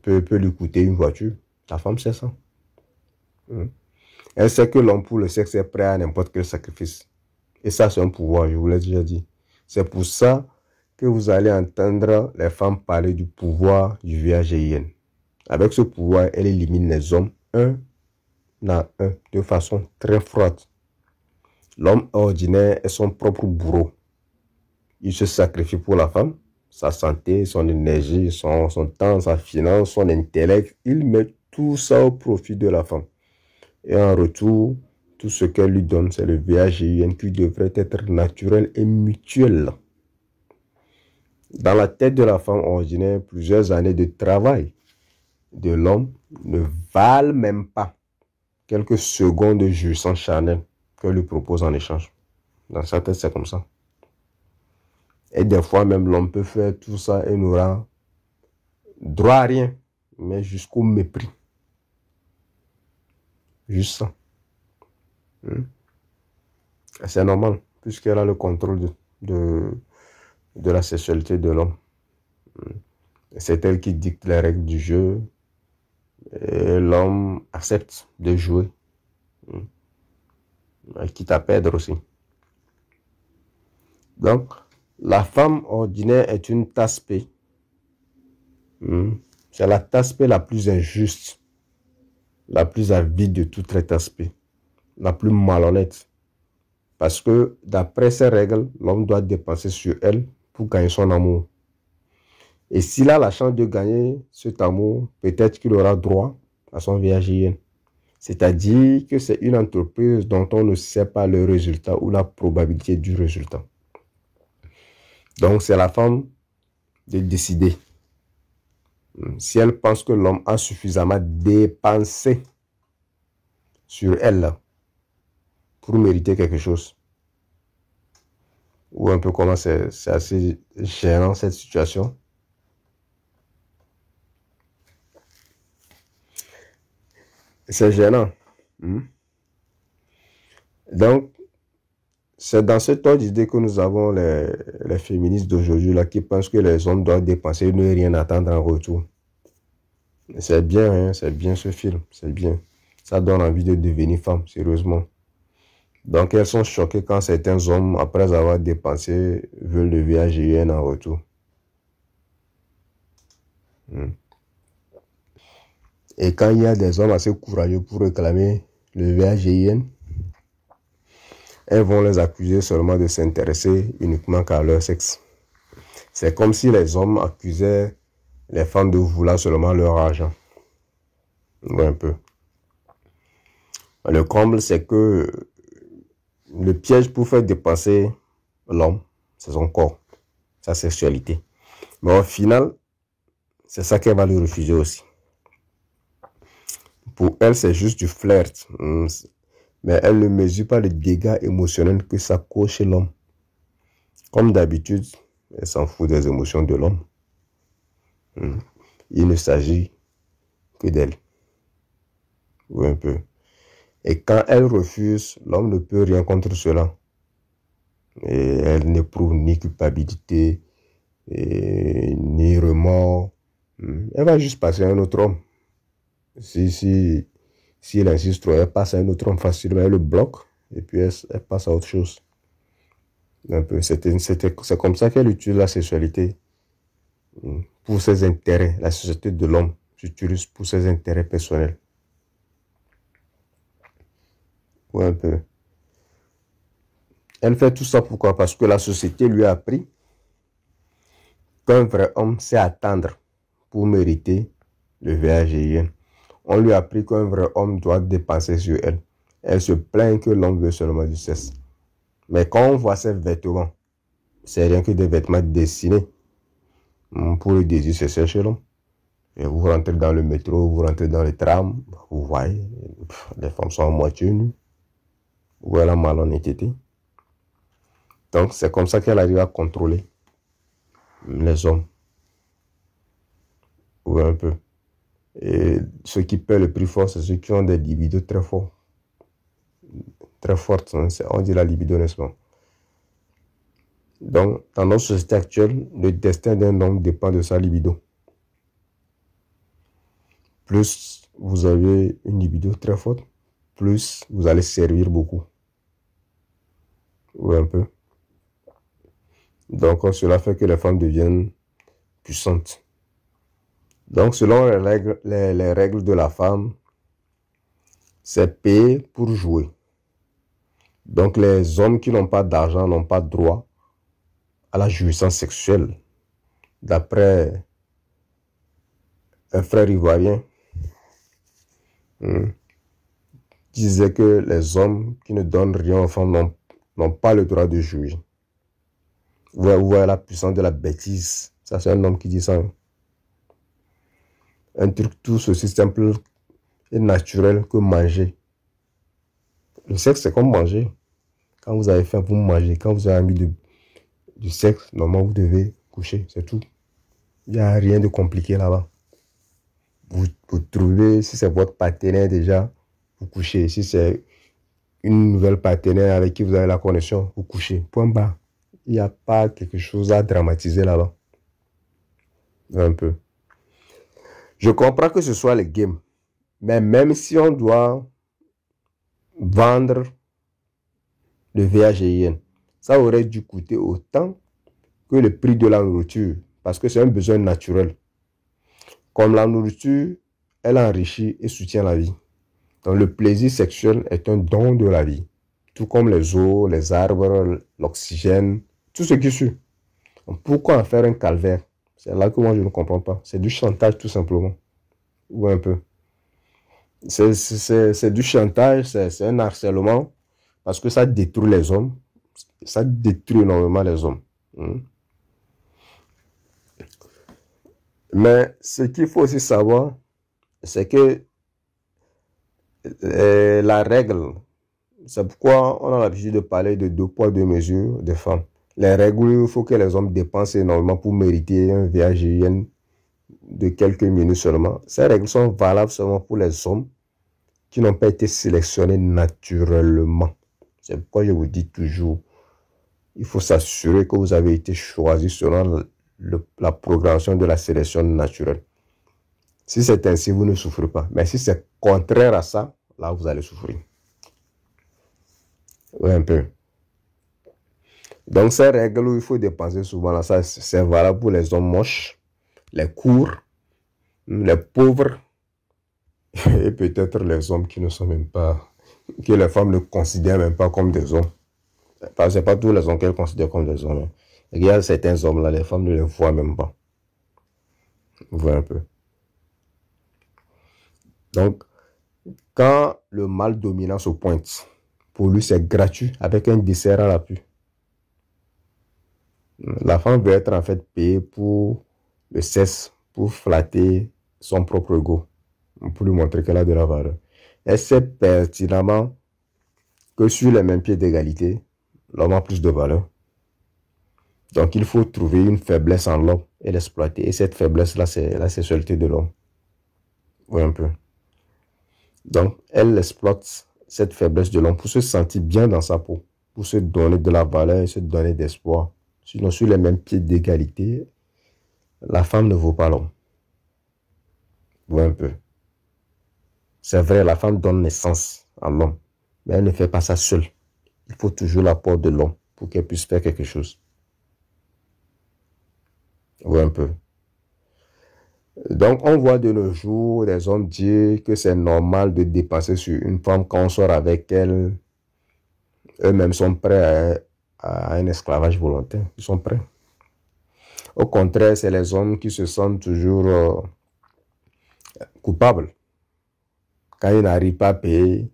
peut lui coûter une voiture. La femme sait ça. Elle sait que l'homme pour le sexe est prêt à n'importe quel sacrifice. Et ça, c'est un pouvoir, je vous l'ai déjà dit. C'est pour ça que vous allez entendre les femmes parler du pouvoir du VAGIN. Avec ce pouvoir, elle élimine les hommes un à un de façon très froide. L'homme ordinaire est son propre bourreau. il se sacrifie pour la femme, sa santé, son énergie, son temps, sa finance, son intellect. Il met tout ça au profit de la femme. Et en retour, tout ce qu'elle lui donne, c'est le VAGIN qui devrait être naturel et mutuel. Dans la tête de la femme ordinaire, plusieurs années de travail de l'homme ne valent même pas quelques secondes de jouissance charnelle qu'elle lui propose en échange. Dans sa tête, c'est comme ça. Et des fois, même l'homme peut faire tout ça et n'aura droit à rien, mais jusqu'au mépris. Juste ça. C'est normal, puisqu'elle a le contrôle de la sexualité de l'homme. C'est elle qui dicte les règles du jeu. Et l'homme accepte de jouer. Quitte à perdre aussi. Donc, la femme ordinaire est une tasse P. C'est la tasse P la plus injuste, la plus avide de toutes les tasses P, la plus malhonnête. Parce que d'après ces règles, l'homme doit dépenser sur elle pour gagner son amour. Et s'il a la chance de gagner cet amour, peut-être qu'il aura droit à son VAGIN. C'est-à-dire que c'est une entreprise dont on ne sait pas le résultat ou la probabilité du résultat. Donc, c'est la femme de décider. Si elle pense que l'homme a suffisamment dépensé sur elle pour mériter quelque chose, ou un peu comment c'est assez gênant cette situation. C'est gênant. Donc, c'est dans cet ordre d'idée que nous avons les féministes d'aujourd'hui là qui pensent que les hommes doivent dépenser et ne rien attendre en retour. C'est bien, hein, c'est bien ce film, c'est bien. Ça donne envie de devenir femme, sérieusement. Donc, elles sont choquées quand certains hommes, après avoir dépensé, veulent le VAGIN en retour. Et quand il y a des hommes assez courageux pour réclamer le VAGIN, elles vont les accuser seulement de s'intéresser uniquement qu'à leur sexe. C'est comme si les hommes accusaient les femmes de vouloir seulement leur argent. Ouais, un peu. Le comble, c'est que le piège pour faire dépenser l'homme, c'est son corps, sa sexualité. Mais au final, c'est ça qu'elle va lui refuser aussi. Pour elle, c'est juste du flirt. Mais elle ne mesure pas les dégâts émotionnels que ça cause chez l'homme. Comme d'habitude, elle s'en fout des émotions de l'homme. Il ne s'agit que d'elle. Oui, un peu. Et quand elle refuse, l'homme ne peut rien contre cela. Et elle n'éprouve ni culpabilité, ni remords. Elle va juste passer à un autre homme. Si elle insiste trop, elle passe à un autre homme facilement, elle le bloque, et puis elle passe à autre chose. Un peu. C'est comme ça qu'elle utilise la sexualité pour ses intérêts. La société de l'homme s'utilise pour ses intérêts personnels. Ouais, un peu. Elle fait tout ça pourquoi? Parce que la société lui a appris qu'un vrai homme sait attendre pour mériter le VAGIN. On lui a appris qu'un vrai homme doit dépenser sur elle. Elle se plaint que l'homme veut seulement du sexe. Mais quand on voit ses vêtements, c'est rien que des vêtements dessinés pour le désir sexuel chez l'homme. Et vous rentrez dans le métro, vous rentrez dans le tram, vous voyez, les femmes sont à moitié nues. Où elle a malhonnêteté. Donc, c'est comme ça qu'elle arrive à contrôler les hommes. Oui, un peu. Et ceux qui paient le prix fort, c'est ceux qui ont des libidos très forts. Très fortes. Hein. On dit la libido, n'est-ce pas? Donc, dans notre société actuelle, le destin d'un homme dépend de sa libido. Plus vous avez une libido très forte, plus vous allez servir beaucoup. Oui, un peu. Donc, cela fait que les femmes deviennent puissantes. Donc, selon les règles de la femme, c'est payer pour jouer. Donc, les hommes qui n'ont pas d'argent n'ont pas droit à la jouissance sexuelle. D'après un frère ivoirien, disait que les hommes qui ne donnent rien aux femmes n'ont pas le droit de jouir. Vous voyez la puissance de la bêtise. Ça, c'est un homme qui dit ça. Un truc tout aussi simple et naturel que manger. Le sexe, c'est comme manger. Quand vous avez faim, vous mangez. Quand vous avez envie du sexe, normalement, vous devez coucher. C'est tout. Il n'y a rien de compliqué là-bas. Vous trouvez, si c'est votre partenaire déjà, vous couchez. Si c'est une nouvelle partenaire avec qui vous avez la connexion, vous couchez. Point barre. Il n'y a pas quelque chose à dramatiser là-bas. Un peu. Je comprends que ce soit les games. Mais même si on doit vendre le VAGIN, ça aurait dû coûter autant que le prix de la nourriture. Parce que c'est un besoin naturel. Comme la nourriture, elle enrichit et soutient la vie. Donc le plaisir sexuel est un don de la vie. Tout comme les eaux, les arbres, l'oxygène, tout ce qui suit. Donc, pourquoi en faire un calvaire? C'est là que moi je ne comprends pas. C'est du chantage tout simplement. Ou un peu. C'est du chantage, c'est un harcèlement. Parce que ça détruit les hommes. Ça détruit énormément les hommes. Mais ce qu'il faut aussi savoir, c'est que la règle, c'est pourquoi on a l'habitude de parler de 2 poids 2 mesures des femmes. Les règles, il faut que les hommes dépensent énormément pour mériter un VAGIN de quelques minutes seulement. Ces règles sont valables seulement pour les hommes qui n'ont pas été sélectionnés naturellement. C'est pourquoi je vous dis toujours, il faut s'assurer que vous avez été choisi selon la programmation de la sélection naturelle. Si c'est ainsi, vous ne souffrez pas. Mais si c'est contraire à ça, là, vous allez souffrir. Oui, un peu. Donc, ces règles où il faut dépenser souvent, là, ça, c'est valable pour les hommes moches, les courts, les pauvres, et peut-être les hommes qui ne sont même pas, que les femmes ne considèrent même pas comme des hommes. Ce n'est pas tous les hommes qu'elles considèrent comme des hommes. Il y a certains hommes là, les femmes ne les voient même pas. Vous voyez un peu. Donc, quand le mâle dominant se pointe, pour lui c'est gratuit avec un dessert à l'appui. La femme veut être en fait payée pour le sexe, pour flatter son propre ego, pour lui montrer qu'elle a de la valeur. Elle sait pertinemment que sur les mêmes pieds d'égalité, l'homme a plus de valeur. Donc il faut trouver une faiblesse en l'homme et l'exploiter. Et cette faiblesse-là, c'est la sexualité de l'homme. Oui, un peu. Donc elle exploite cette faiblesse de l'homme pour se sentir bien dans sa peau, pour se donner de la valeur et se donner d'espoir. Sinon, sur les mêmes pieds d'égalité, la femme ne vaut pas l'homme. Oui, un peu. C'est vrai, la femme donne naissance à l'homme, mais elle ne fait pas ça seule. Il faut toujours l'apport de l'homme pour qu'elle puisse faire quelque chose. Oui, un peu. Donc, on voit de nos jours des hommes dire que c'est normal de dépenser sur une femme quand on sort avec elle. Eux-mêmes sont prêts à un esclavage volontaire. Ils sont prêts. Au contraire, c'est les hommes qui se sentent toujours coupables. Quand ils n'arrivent pas à payer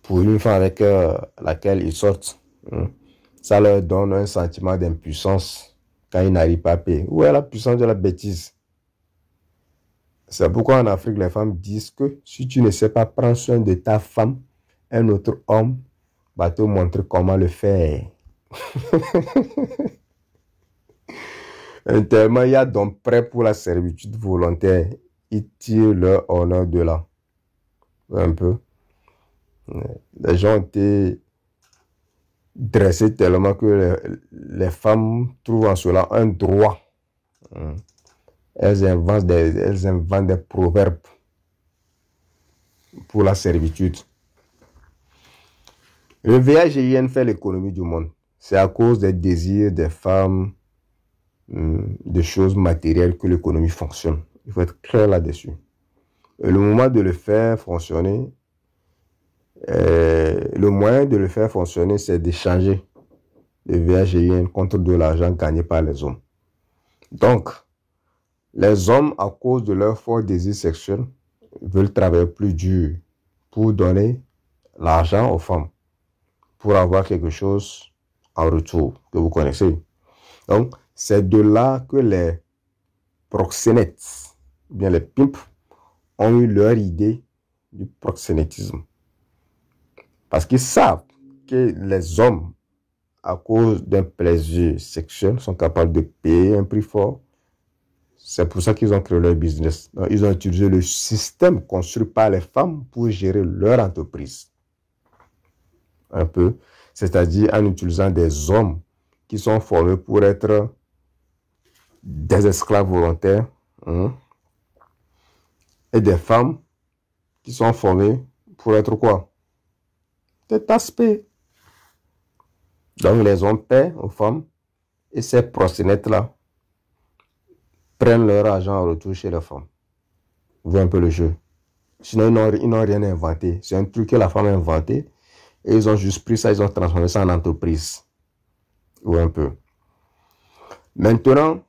pour une femme avec laquelle ils sortent, ça leur donne un sentiment d'impuissance quand ils n'arrivent pas à payer. Où est la puissance de la bêtise? C'est pourquoi en Afrique, les femmes disent que si tu ne sais pas prendre soin de ta femme, un autre homme va te montrer comment le faire. Tellement il y a donc prêt pour la servitude volontaire. Ils tirent leur honneur de là. Un peu. Les gens ont été dressés tellement que les femmes trouvent en cela un droit. Elles inventent des proverbes pour la servitude. Le VAGIN fait l'économie du monde. C'est à cause des désirs des femmes, de choses matérielles que l'économie fonctionne. Il faut être clair là-dessus. Le moment de le faire fonctionner, le moyen de le faire fonctionner, c'est d'échanger de VHIN contre de l'argent gagné par les hommes. Donc, les hommes, à cause de leur fort désir sexuel, veulent travailler plus dur pour donner l'argent aux femmes, pour avoir quelque chose en retour, que vous connaissez. Donc, c'est de là que les proxénètes, bien les pimps, ont eu leur idée du proxénétisme. Parce qu'ils savent que les hommes, à cause d'un plaisir sexuel, sont capables de payer un prix fort. C'est pour ça qu'ils ont créé leur business. Donc, ils ont utilisé le système construit par les femmes pour gérer leur entreprise. Un peu. C'est-à-dire en utilisant des hommes qui sont formés pour être des esclaves volontaires, et des femmes qui sont formées pour être quoi? Des aspects. Donc les hommes paient aux femmes et ces proxénètes-là prennent leur argent en retour chez les femmes. Vous voyez un peu le jeu. Sinon, ils n'ont rien inventé. C'est un truc que la femme a inventé et ils ont juste pris ça, ils ont transformé ça en entreprise. Vous voyez un peu. Maintenant,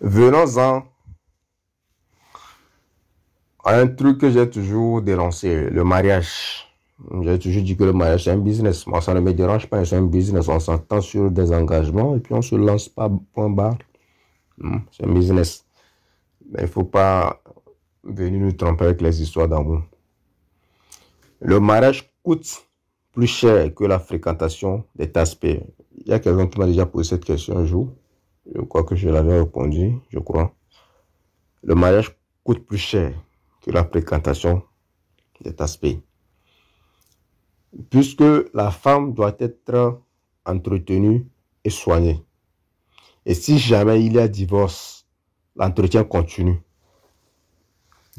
venons-en à un truc que j'ai toujours dénoncé, le mariage. J'ai toujours dit que le mariage, c'est un business. Moi, ça ne me dérange pas, c'est un business. On s'entend sur des engagements et puis on ne se lance pas point barre. C'est un business. Mais il ne faut pas venir nous tromper avec les histoires d'amour. Le mariage coûte plus cher que la fréquentation des aspects. Il y a quelqu'un qui m'a déjà posé cette question un jour. Je crois que je l'avais répondu, je crois. Le mariage coûte plus cher que la fréquentation des aspects. Puisque la femme doit être entretenue et soignée. Et si jamais il y a divorce, l'entretien continue.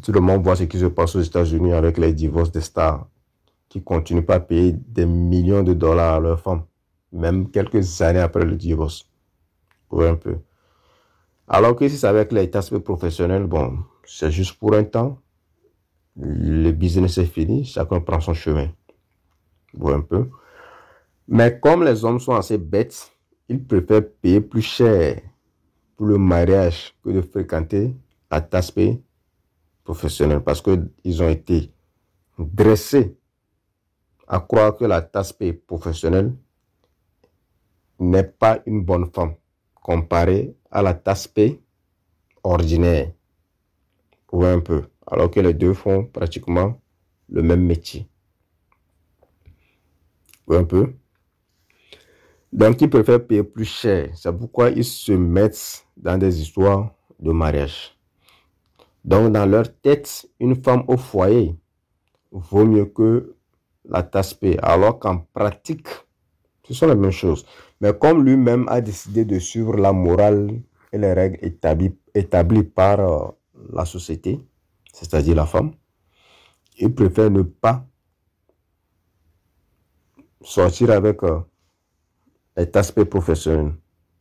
Tout le monde voit ce qui se passe aux États-Unis avec les divorces des stars qui continuent pas à payer des millions de dollars à leurs femmes, même quelques années après le divorce. Ouais, un peu. Alors que si c'est avec les aspects professionnels, bon, c'est juste pour un temps. Le business est fini, chacun prend son chemin. Ouais, un peu. Mais comme les hommes sont assez bêtes, ils préfèrent payer plus cher pour le mariage que de fréquenter l'aspect professionnel parce qu'ils ont été dressés à croire que l'aspect professionnel n'est pas une bonne femme comparé à l'aspect ordinaire. Ou un peu. Alors que les deux font pratiquement le même métier. Ou un peu. Donc, ils préfèrent payer plus cher. C'est pourquoi ils se mettent dans des histoires de mariage. Donc, dans leur tête, une femme au foyer vaut mieux que la tasse-paix. Alors qu'en pratique, ce sont les mêmes choses. Mais comme lui-même a décidé de suivre la morale et les règles établies par la société, c'est-à-dire la femme, il préfère ne pas sortir avec cet aspect professionnel.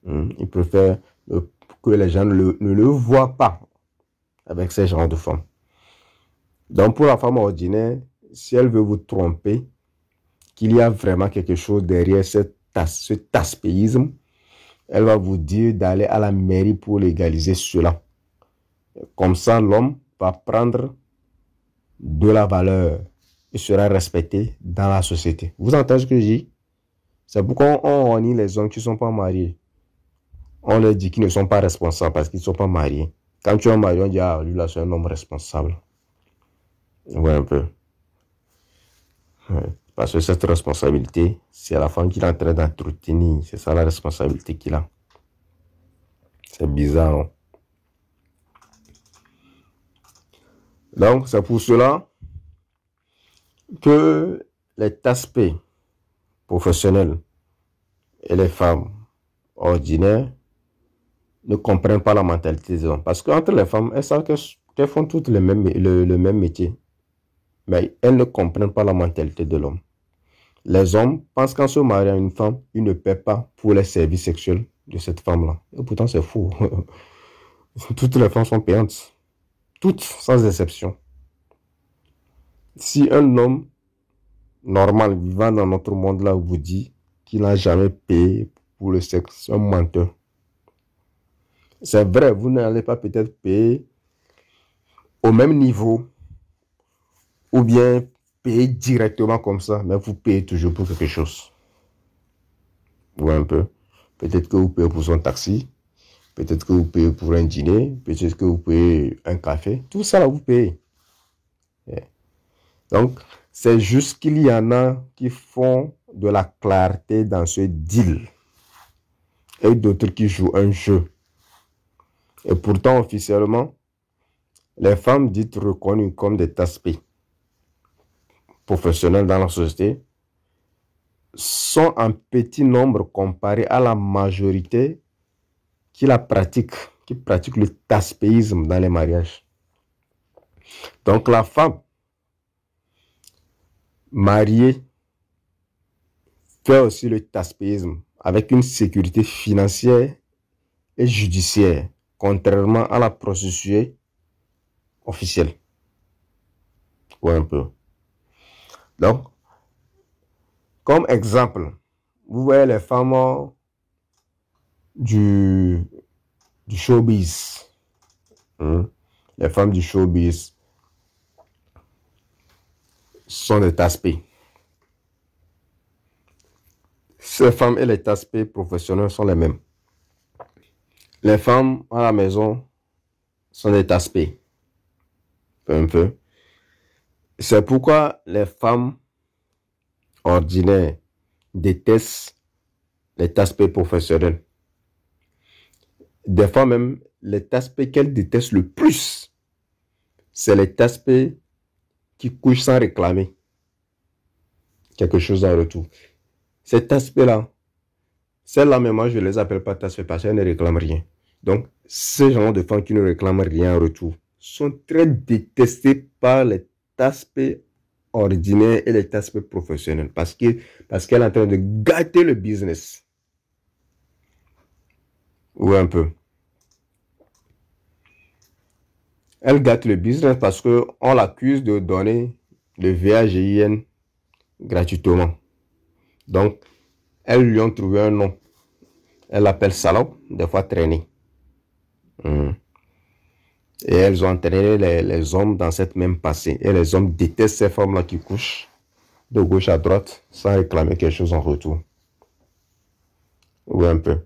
Il préfère que les gens ne le voient pas avec ces genres de femmes. Donc pour la femme ordinaire, si elle veut vous tromper, qu'il y a vraiment quelque chose derrière ce aspéisme, elle va vous dire d'aller à la mairie pour légaliser cela. Comme ça, l'homme va prendre de la valeur et sera respecté dans la société. Vous entendez ce que je dis? C'est pourquoi on renie les hommes qui ne sont pas mariés. On leur dit qu'ils ne sont pas responsables parce qu'ils ne sont pas mariés. Quand tu es marié, on dit, ah, lui là, c'est un homme responsable. Ouais, un peu. Ouais. Parce que cette responsabilité, c'est la femme qui est en train d'entretenir. C'est ça la responsabilité qu'il a. C'est bizarre, non? Donc, c'est pour cela que les aspects professionnels et les femmes ordinaires ne comprennent pas la mentalité des hommes. Parce qu'entre les femmes, elles savent qu'elles font toutes le même métier. Mais elles ne comprennent pas la mentalité de l'homme. Les hommes pensent qu'en se mariant à une femme, ils ne paient pas pour les services sexuels de cette femme-là. Et pourtant, c'est faux. Toutes les femmes sont payantes. Toutes, sans exception. Si un homme normal vivant dans notre monde-là vous dit qui n'a jamais payé pour le sexe, c'est un menteur. C'est vrai, vous n'allez pas peut-être payer au même niveau ou bien payer directement comme ça, mais vous payez toujours pour quelque chose. Vous voyez un peu. Peut-être que vous payez pour son taxi, peut-être que vous payez pour un dîner, peut-être que vous payez un café. Tout ça, là, vous payez. Donc, c'est juste qu'il y en a qui font de la clarté dans ce deal et d'autres qui jouent un jeu. Et pourtant, officiellement, les femmes dites reconnues comme des taspes professionnels dans la société sont en petit nombre comparé à la majorité qui pratique le taspéisme dans les mariages. Donc la femme mariée fait aussi le taspéisme avec une sécurité financière et judiciaire, contrairement à la prostituée officielle. Ouais, un peu. Donc, comme exemple, vous voyez les femmes du showbiz. Les femmes du showbiz sont des taspées. Ces femmes et les taspées professionnels sont les mêmes. Les femmes à la maison sont des taspées. Un peu. C'est pourquoi les femmes ordinaires détestent les taspées professionnels. Des fois même, les taspées qu'elles détestent le plus, c'est les taspées qui couchent sans réclamer quelque chose en retour. Ces taspées-là, celles-là, même moi, je ne les appelle pas taspées parce qu'elles ne réclament rien. Donc, ces gens de femmes qui ne réclament rien en retour sont très détestés par les taspées ordinaires et les taspées professionnels parce qu'elle est en train de gâter le business. Ou un peu. Elle gâte le business parce qu'on l'accuse de donner le VAGIN gratuitement. Donc, elles lui ont trouvé un nom. Elle l'appelle salope, des fois traînée. Et elles ont entraîné les hommes dans cette même passée. Et les hommes détestent ces femmes-là qui couchent de gauche à droite sans réclamer quelque chose en retour. Ou un peu.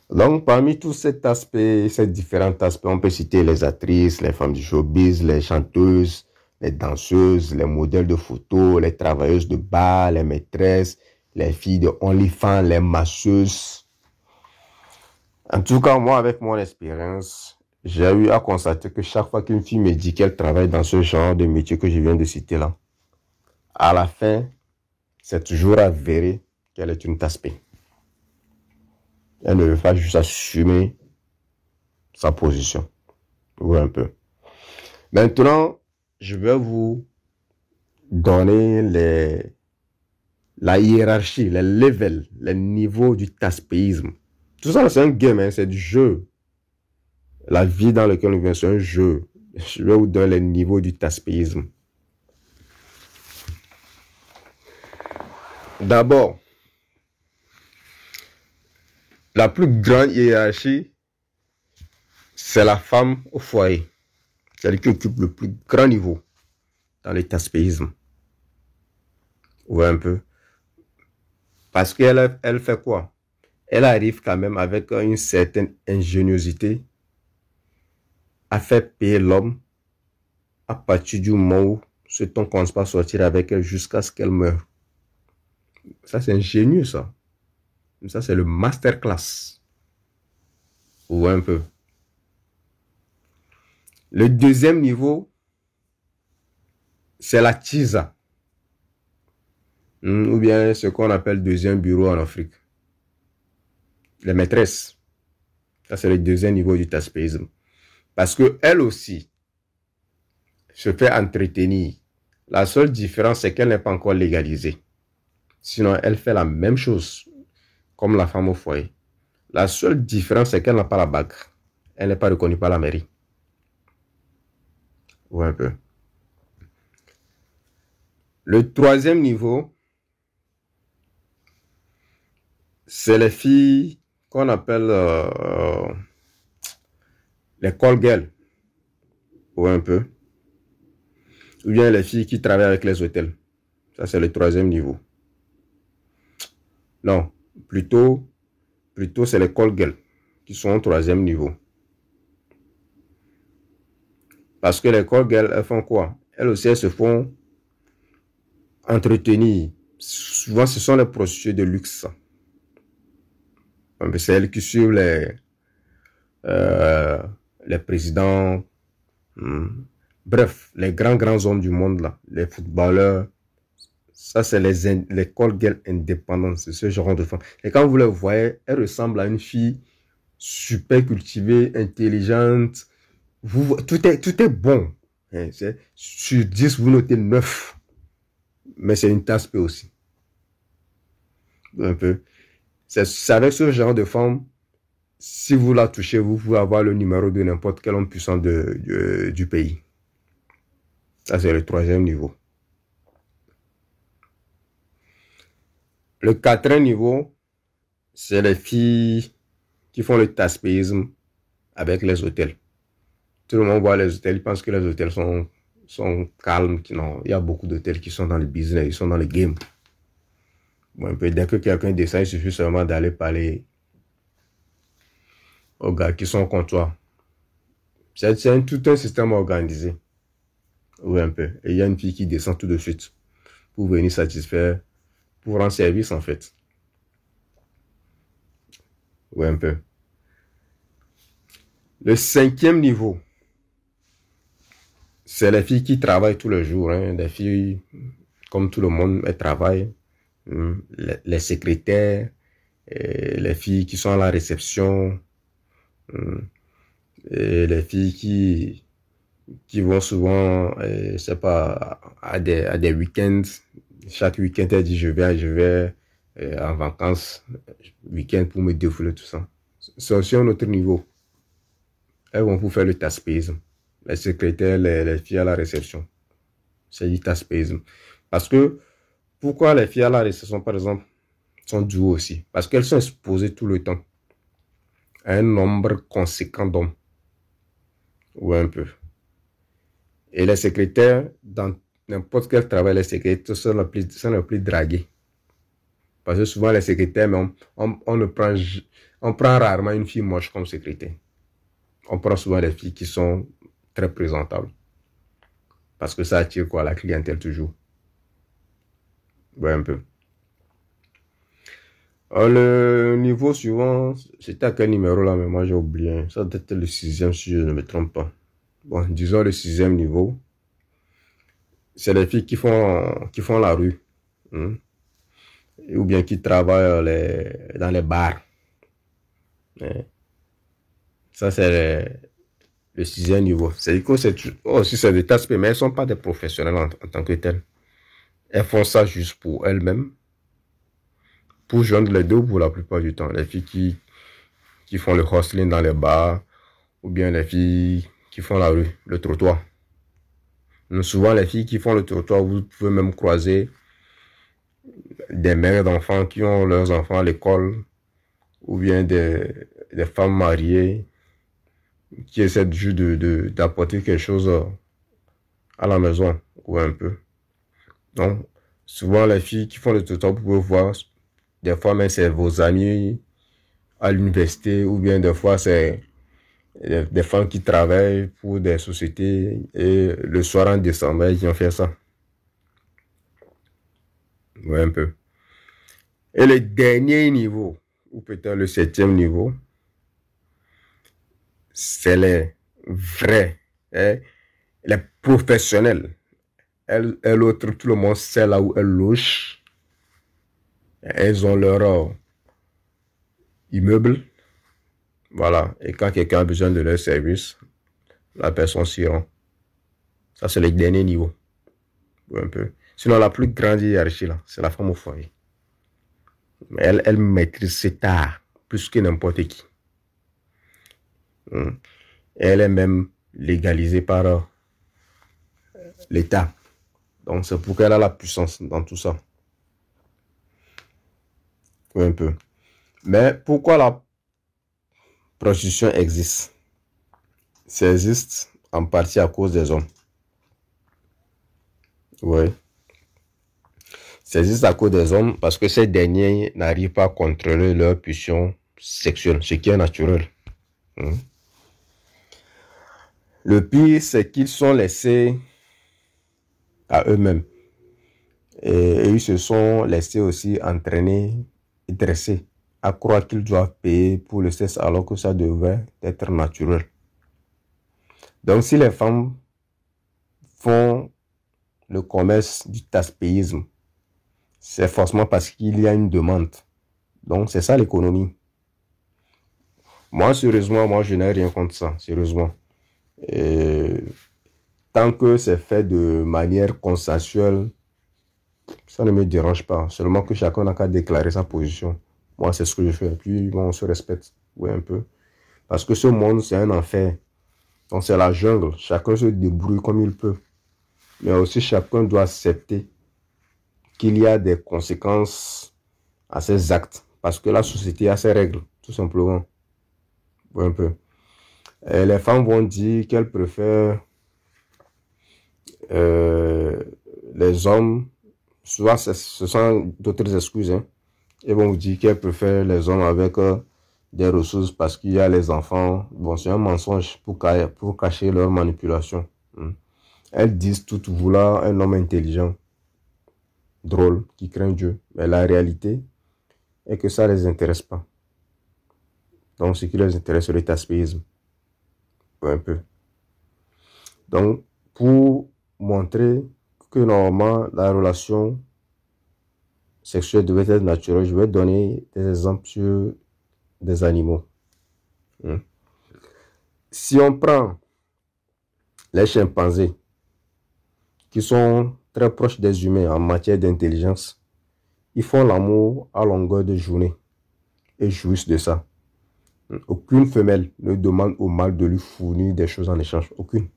Donc, parmi tous cet aspect, ces différents aspects, on peut citer les actrices, les femmes du showbiz, les chanteuses, les danseuses, les modèles de photos, les travailleuses de bar, les maîtresses, les filles de OnlyFans, les masseuses. En tout cas, moi, avec mon expérience, j'ai eu à constater que chaque fois qu'une fille me dit qu'elle travaille dans ce genre de métier que je viens de citer là, à la fin, c'est toujours avéré qu'elle est une taspée. Elle ne veut pas juste assumer sa position. Oui, un peu. Maintenant, je vais vous donner la hiérarchie, les levels, les niveaux du taspéisme. Tout ça, c'est un game, hein, c'est du jeu. La vie dans laquelle on vient, c'est un jeu. Je vais vous donner les niveaux du taspéisme. D'abord, la plus grande hiérarchie, c'est la femme au foyer. C'est elle qui occupe le plus grand niveau dans le taspéisme. Ouais, un peu. Parce qu'elle fait quoi? Elle arrive quand même avec une certaine ingéniosité à faire payer l'homme à partir du moment où ce ton commence pas à sortir avec elle jusqu'à ce qu'elle meure. Ça, c'est ingénieux, ça. Ça, c'est le masterclass. Ou un peu. Le deuxième niveau, c'est la tisa. Ou bien ce qu'on appelle deuxième bureau en Afrique. Les maîtresses. Ça, c'est le deuxième niveau du taspéisme. Parce que elle aussi se fait entretenir. La seule différence, c'est qu'elle n'est pas encore légalisée. Sinon, elle fait la même chose comme la femme au foyer. La seule différence, c'est qu'elle n'a pas la bague. Elle n'est pas reconnue par la mairie. Ouais, un peu. Le troisième niveau, c'est les filles qu'on appelle les call girls, ou un peu. Ou bien les filles qui travaillent avec les hôtels. Ça, c'est le troisième niveau. Non, plutôt c'est les call girls qui sont au troisième niveau. Parce que les call girls, elles font quoi? Elles aussi, elles se font entretenir. Souvent, ce sont les prostituées de luxe. C'est elles qui suivent euh, les présidents, bref, les grands hommes du monde, là, les footballeurs. Ça, c'est les call girls indépendantes, c'est ce genre de femmes. Et quand vous les voyez, elles ressemblent à une fille super cultivée, intelligente. Tout est bon. Sur 10, vous notez 9. Mais c'est une tasse peu aussi. Un peu. C'est avec ce genre de femme, si vous la touchez, vous pouvez avoir le numéro de n'importe quel homme puissant du pays. Ça, c'est le troisième niveau. Le quatrième niveau, c'est les filles qui font le taspéisme avec les hôtels. Tout le monde voit les hôtels, ils pensent que les hôtels sont calmes. Non, il y a beaucoup d'hôtels qui sont dans le business, ils sont dans le game. Bon, dès que quelqu'un descend, il suffit seulement d'aller parler aux gars qui sont au comptoir. C'est tout un système organisé. Oui, un peu. Et il y a une fille qui descend tout de suite pour venir satisfaire, pour rendre service en fait. Oui, un peu. Le cinquième niveau, c'est les filles qui travaillent tous les jours. Les filles, comme tout le monde, elles travaillent. Les secrétaires, les filles qui sont à la réception, et les filles qui vont souvent, je sais pas, à des week-ends. Chaque week-end, elle dit je vais en vacances, week-end pour me défouler, tout ça. C'est aussi un autre niveau. Elles vont vous faire le taspéisme. Les secrétaires, les filles à la réception. C'est du taspéisme. Parce que, pourquoi les filles à la réception, par exemple, sont duos aussi? Parce qu'elles sont exposées tout le temps à un nombre conséquent d'hommes. Ou un peu. Et les secrétaires, dans n'importe quel travail, les secrétaires sont les plus dragués. Parce que souvent, les secrétaires, mais on prend rarement une fille moche comme secrétaire. On prend souvent des filles qui sont très présentables. Parce que ça attire quoi, la clientèle toujours. Ouais, un peu. Alors, le niveau suivant, c'était à quel numéro là, mais moi j'ai oublié. Ça doit être le sixième si je ne me trompe pas. Bon, disons le sixième niveau. C'est les filles qui font la rue. Ou bien qui travaillent dans les bars. Ça, c'est le sixième niveau. C'est que c'est aussi c'est des aspects, mais elles ne sont pas des professionnels en tant que telles. Elles font ça juste pour elles-mêmes. Pour joindre les deux pour la plupart du temps. Les filles qui font le hustling dans les bars, ou bien les filles qui font la rue, le trottoir. Souvent, les filles qui font le trottoir, vous pouvez même croiser des mères d'enfants qui ont leurs enfants à l'école, ou bien des femmes mariées qui essaient juste d'apporter quelque chose à la maison, ou un peu. Donc, souvent, les filles qui font le trottoir, vous pouvez voir, des fois, mais c'est vos amis à l'université, ou bien des fois, c'est des femmes qui travaillent pour des sociétés et le soir en décembre, ils ont fait ça. Ouais, un peu. Et le dernier niveau, ou peut-être le septième niveau, c'est les vrais, les professionnels. L'autre, tout le monde sait là où elles logent. Elles ont leur immeuble. Voilà. Et quand quelqu'un a besoin de leur service, la personne s'y rend. Ça, c'est le dernier niveau. Un peu. Sinon, la plus grande hiérarchie, là, c'est la femme au foyer. Mais elle maîtrise cet art plus que n'importe qui. Et elle est même légalisée par l'État. Donc, c'est pour qu'elle a la puissance dans tout ça. Un peu. Mais pourquoi la prostitution existe? Ça existe en partie à cause des hommes. Oui. Ça existe à cause des hommes parce que ces derniers n'arrivent pas à contrôler leur pulsion sexuelle, ce qui est naturel. Le pire, c'est qu'ils sont laissés à eux-mêmes. Et ils se sont laissés aussi entraîner et dresser à croire qu'ils doivent payer pour le sexe alors que ça devrait être naturel. Donc si les femmes font le commerce du taspéisme, c'est forcément parce qu'il y a une demande. Donc c'est ça l'économie. Moi, sérieusement, moi je n'ai rien contre ça, sérieusement. Et tant que c'est fait de manière consensuelle, ça ne me dérange pas. Seulement que chacun n'a qu'à déclarer sa position. Moi, c'est ce que je fais. Et puis, bon, on se respecte. Oui, un peu. Parce que ce monde, c'est un enfer. Donc, c'est la jungle. Chacun se débrouille comme il peut. Mais aussi, chacun doit accepter qu'il y a des conséquences à ses actes. Parce que la société a ses règles, tout simplement. Oui, un peu. Et les femmes vont dire qu'elles préfèrent les hommes. Souvent, ce sont d'autres excuses. Hein. Ils vont vous dire qu'elles préfèrent les hommes avec des ressources parce qu'il y a les enfants. Bon, c'est un mensonge pour cacher leur manipulation. Elles disent tout vouloir un homme intelligent, drôle, qui craint Dieu. Mais la réalité est que ça ne les intéresse pas. Donc, ce qui les intéresse, c'est le taspéisme. Un peu. Donc, pour montrer que normalement, la relation sexuelle devait être naturelle, je vais donner des exemples sur des animaux. Si on prend les chimpanzés, qui sont très proches des humains en matière d'intelligence, ils font l'amour à longueur de journée et jouissent de ça. Aucune femelle ne demande au mâle de lui fournir des choses en échange. Aucune.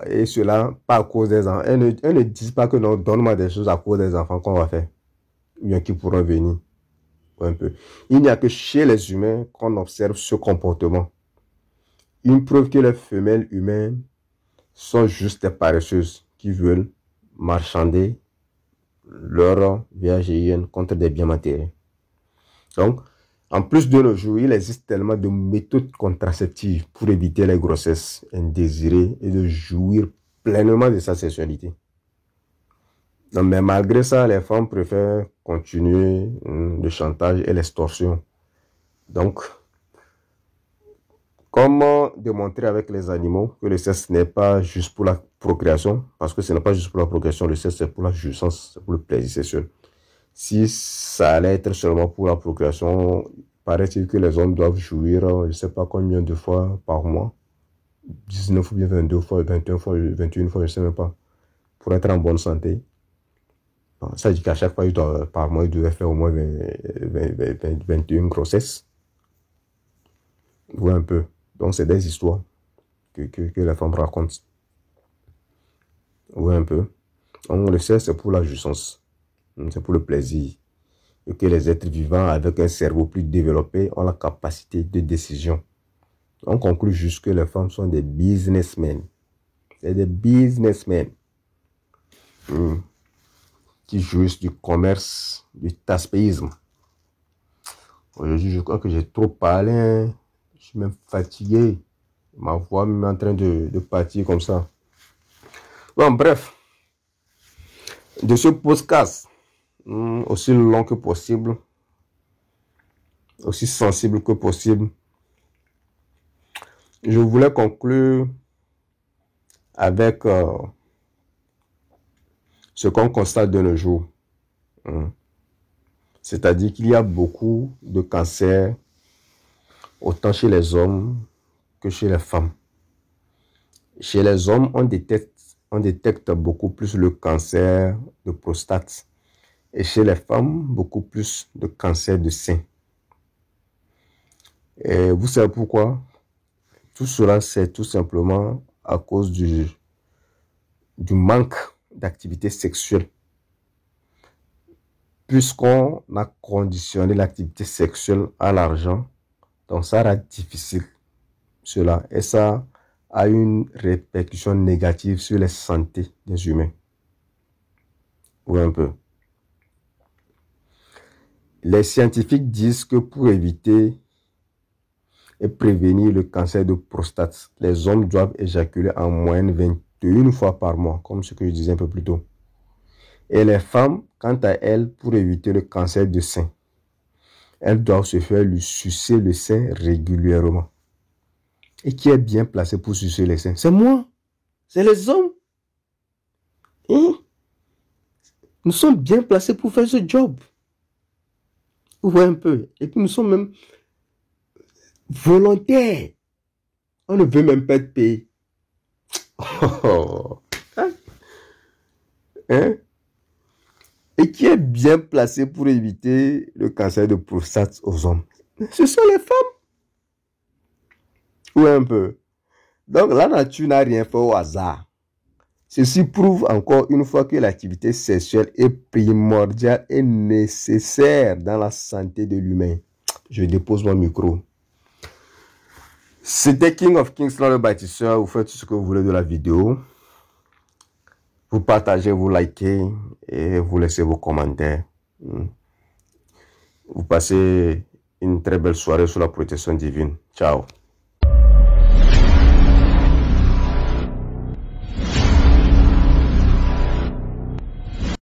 Et cela, pas à cause des enfants. Elles ne disent pas que non, donne-moi des choses à cause des enfants qu'on va faire. Ou bien qui pourront venir. Un peu. Il n'y a que chez les humains qu'on observe ce comportement. Une preuve que les femelles humaines sont juste des paresseuses qui veulent marchander leur VIH contre des biens matériels. Donc, en plus de nos jours, il existe tellement de méthodes contraceptives pour éviter les grossesses indésirées et de jouir pleinement de sa sexualité. Donc, mais malgré ça, les femmes préfèrent continuer le chantage et l'extorsion. Donc, comment démontrer avec les animaux que le sexe n'est pas juste pour la procréation? Parce que ce n'est pas juste pour la procréation, le sexe c'est pour la jouissance, c'est pour le plaisir sexuel. Si ça allait être seulement pour la procréation, paraît-il que les hommes doivent jouir, je ne sais pas combien de fois par mois, 19 ou bien 22 fois, 21 fois, 21 fois, je ne sais même pas, pour être en bonne santé. Ça dit qu'à chaque fois, par mois, ils devaient faire au moins 21 grossesses. Oui, un peu. Donc, c'est des histoires que la femme raconte. Oui, un peu. Donc, le sexe, c'est pour la jouissance. C'est pour le plaisir. Et que les êtres vivants avec un cerveau plus développé ont la capacité de décision. On conclut juste que les femmes sont des businessmen. C'est des businessmen qui jouissent du commerce, du taspéisme. Aujourd'hui, je crois que j'ai trop parlé. Je suis même fatigué. Ma voix même en train de partir comme ça. Bon, bref. De ce podcast, aussi long que possible, aussi sensible que possible, je voulais conclure avec ce qu'on constate de nos jours. C'est-à-dire qu'il y a beaucoup de cancers, autant chez les hommes que chez les femmes. Chez les hommes, on détecte beaucoup plus le cancer de prostate. Et chez les femmes, beaucoup plus de cancer de sein. Et vous savez pourquoi? Tout cela, c'est tout simplement à cause du manque d'activité sexuelle. puisqu'on a conditionné l'activité sexuelle à l'argent, donc ça rend difficile cela. Et ça a une répercussion négative sur la santé des humains. Oui, un peu. Les scientifiques disent que pour éviter et prévenir le cancer de prostate, les hommes doivent éjaculer en moyenne 21 fois par mois, comme ce que je disais un peu plus tôt. Et les femmes, quant à elles, pour éviter le cancer de sein, elles doivent se faire lui sucer le sein régulièrement. Et qui est bien placé pour sucer les seins? C'est moi. C'est les hommes. Hein? Nous sommes bien placés pour faire ce job. Vous voyez un peu. Et puis nous sommes même volontaires. On ne veut même pas être payé. Hein? Et qui est bien placé pour éviter le cancer de prostate aux hommes? Ce sont les femmes. Oui, un peu. Donc, la nature n'a rien fait au hasard. Ceci prouve encore une fois que l'activité sexuelle est primordiale et nécessaire dans la santé de l'humain. Je dépose mon micro. C'était King of Kings, le bâtisseur. Vous faites tout ce que vous voulez de la vidéo. Vous partagez, vous likez et vous laissez vos commentaires. Vous passez une très belle soirée sous la protection divine. Ciao.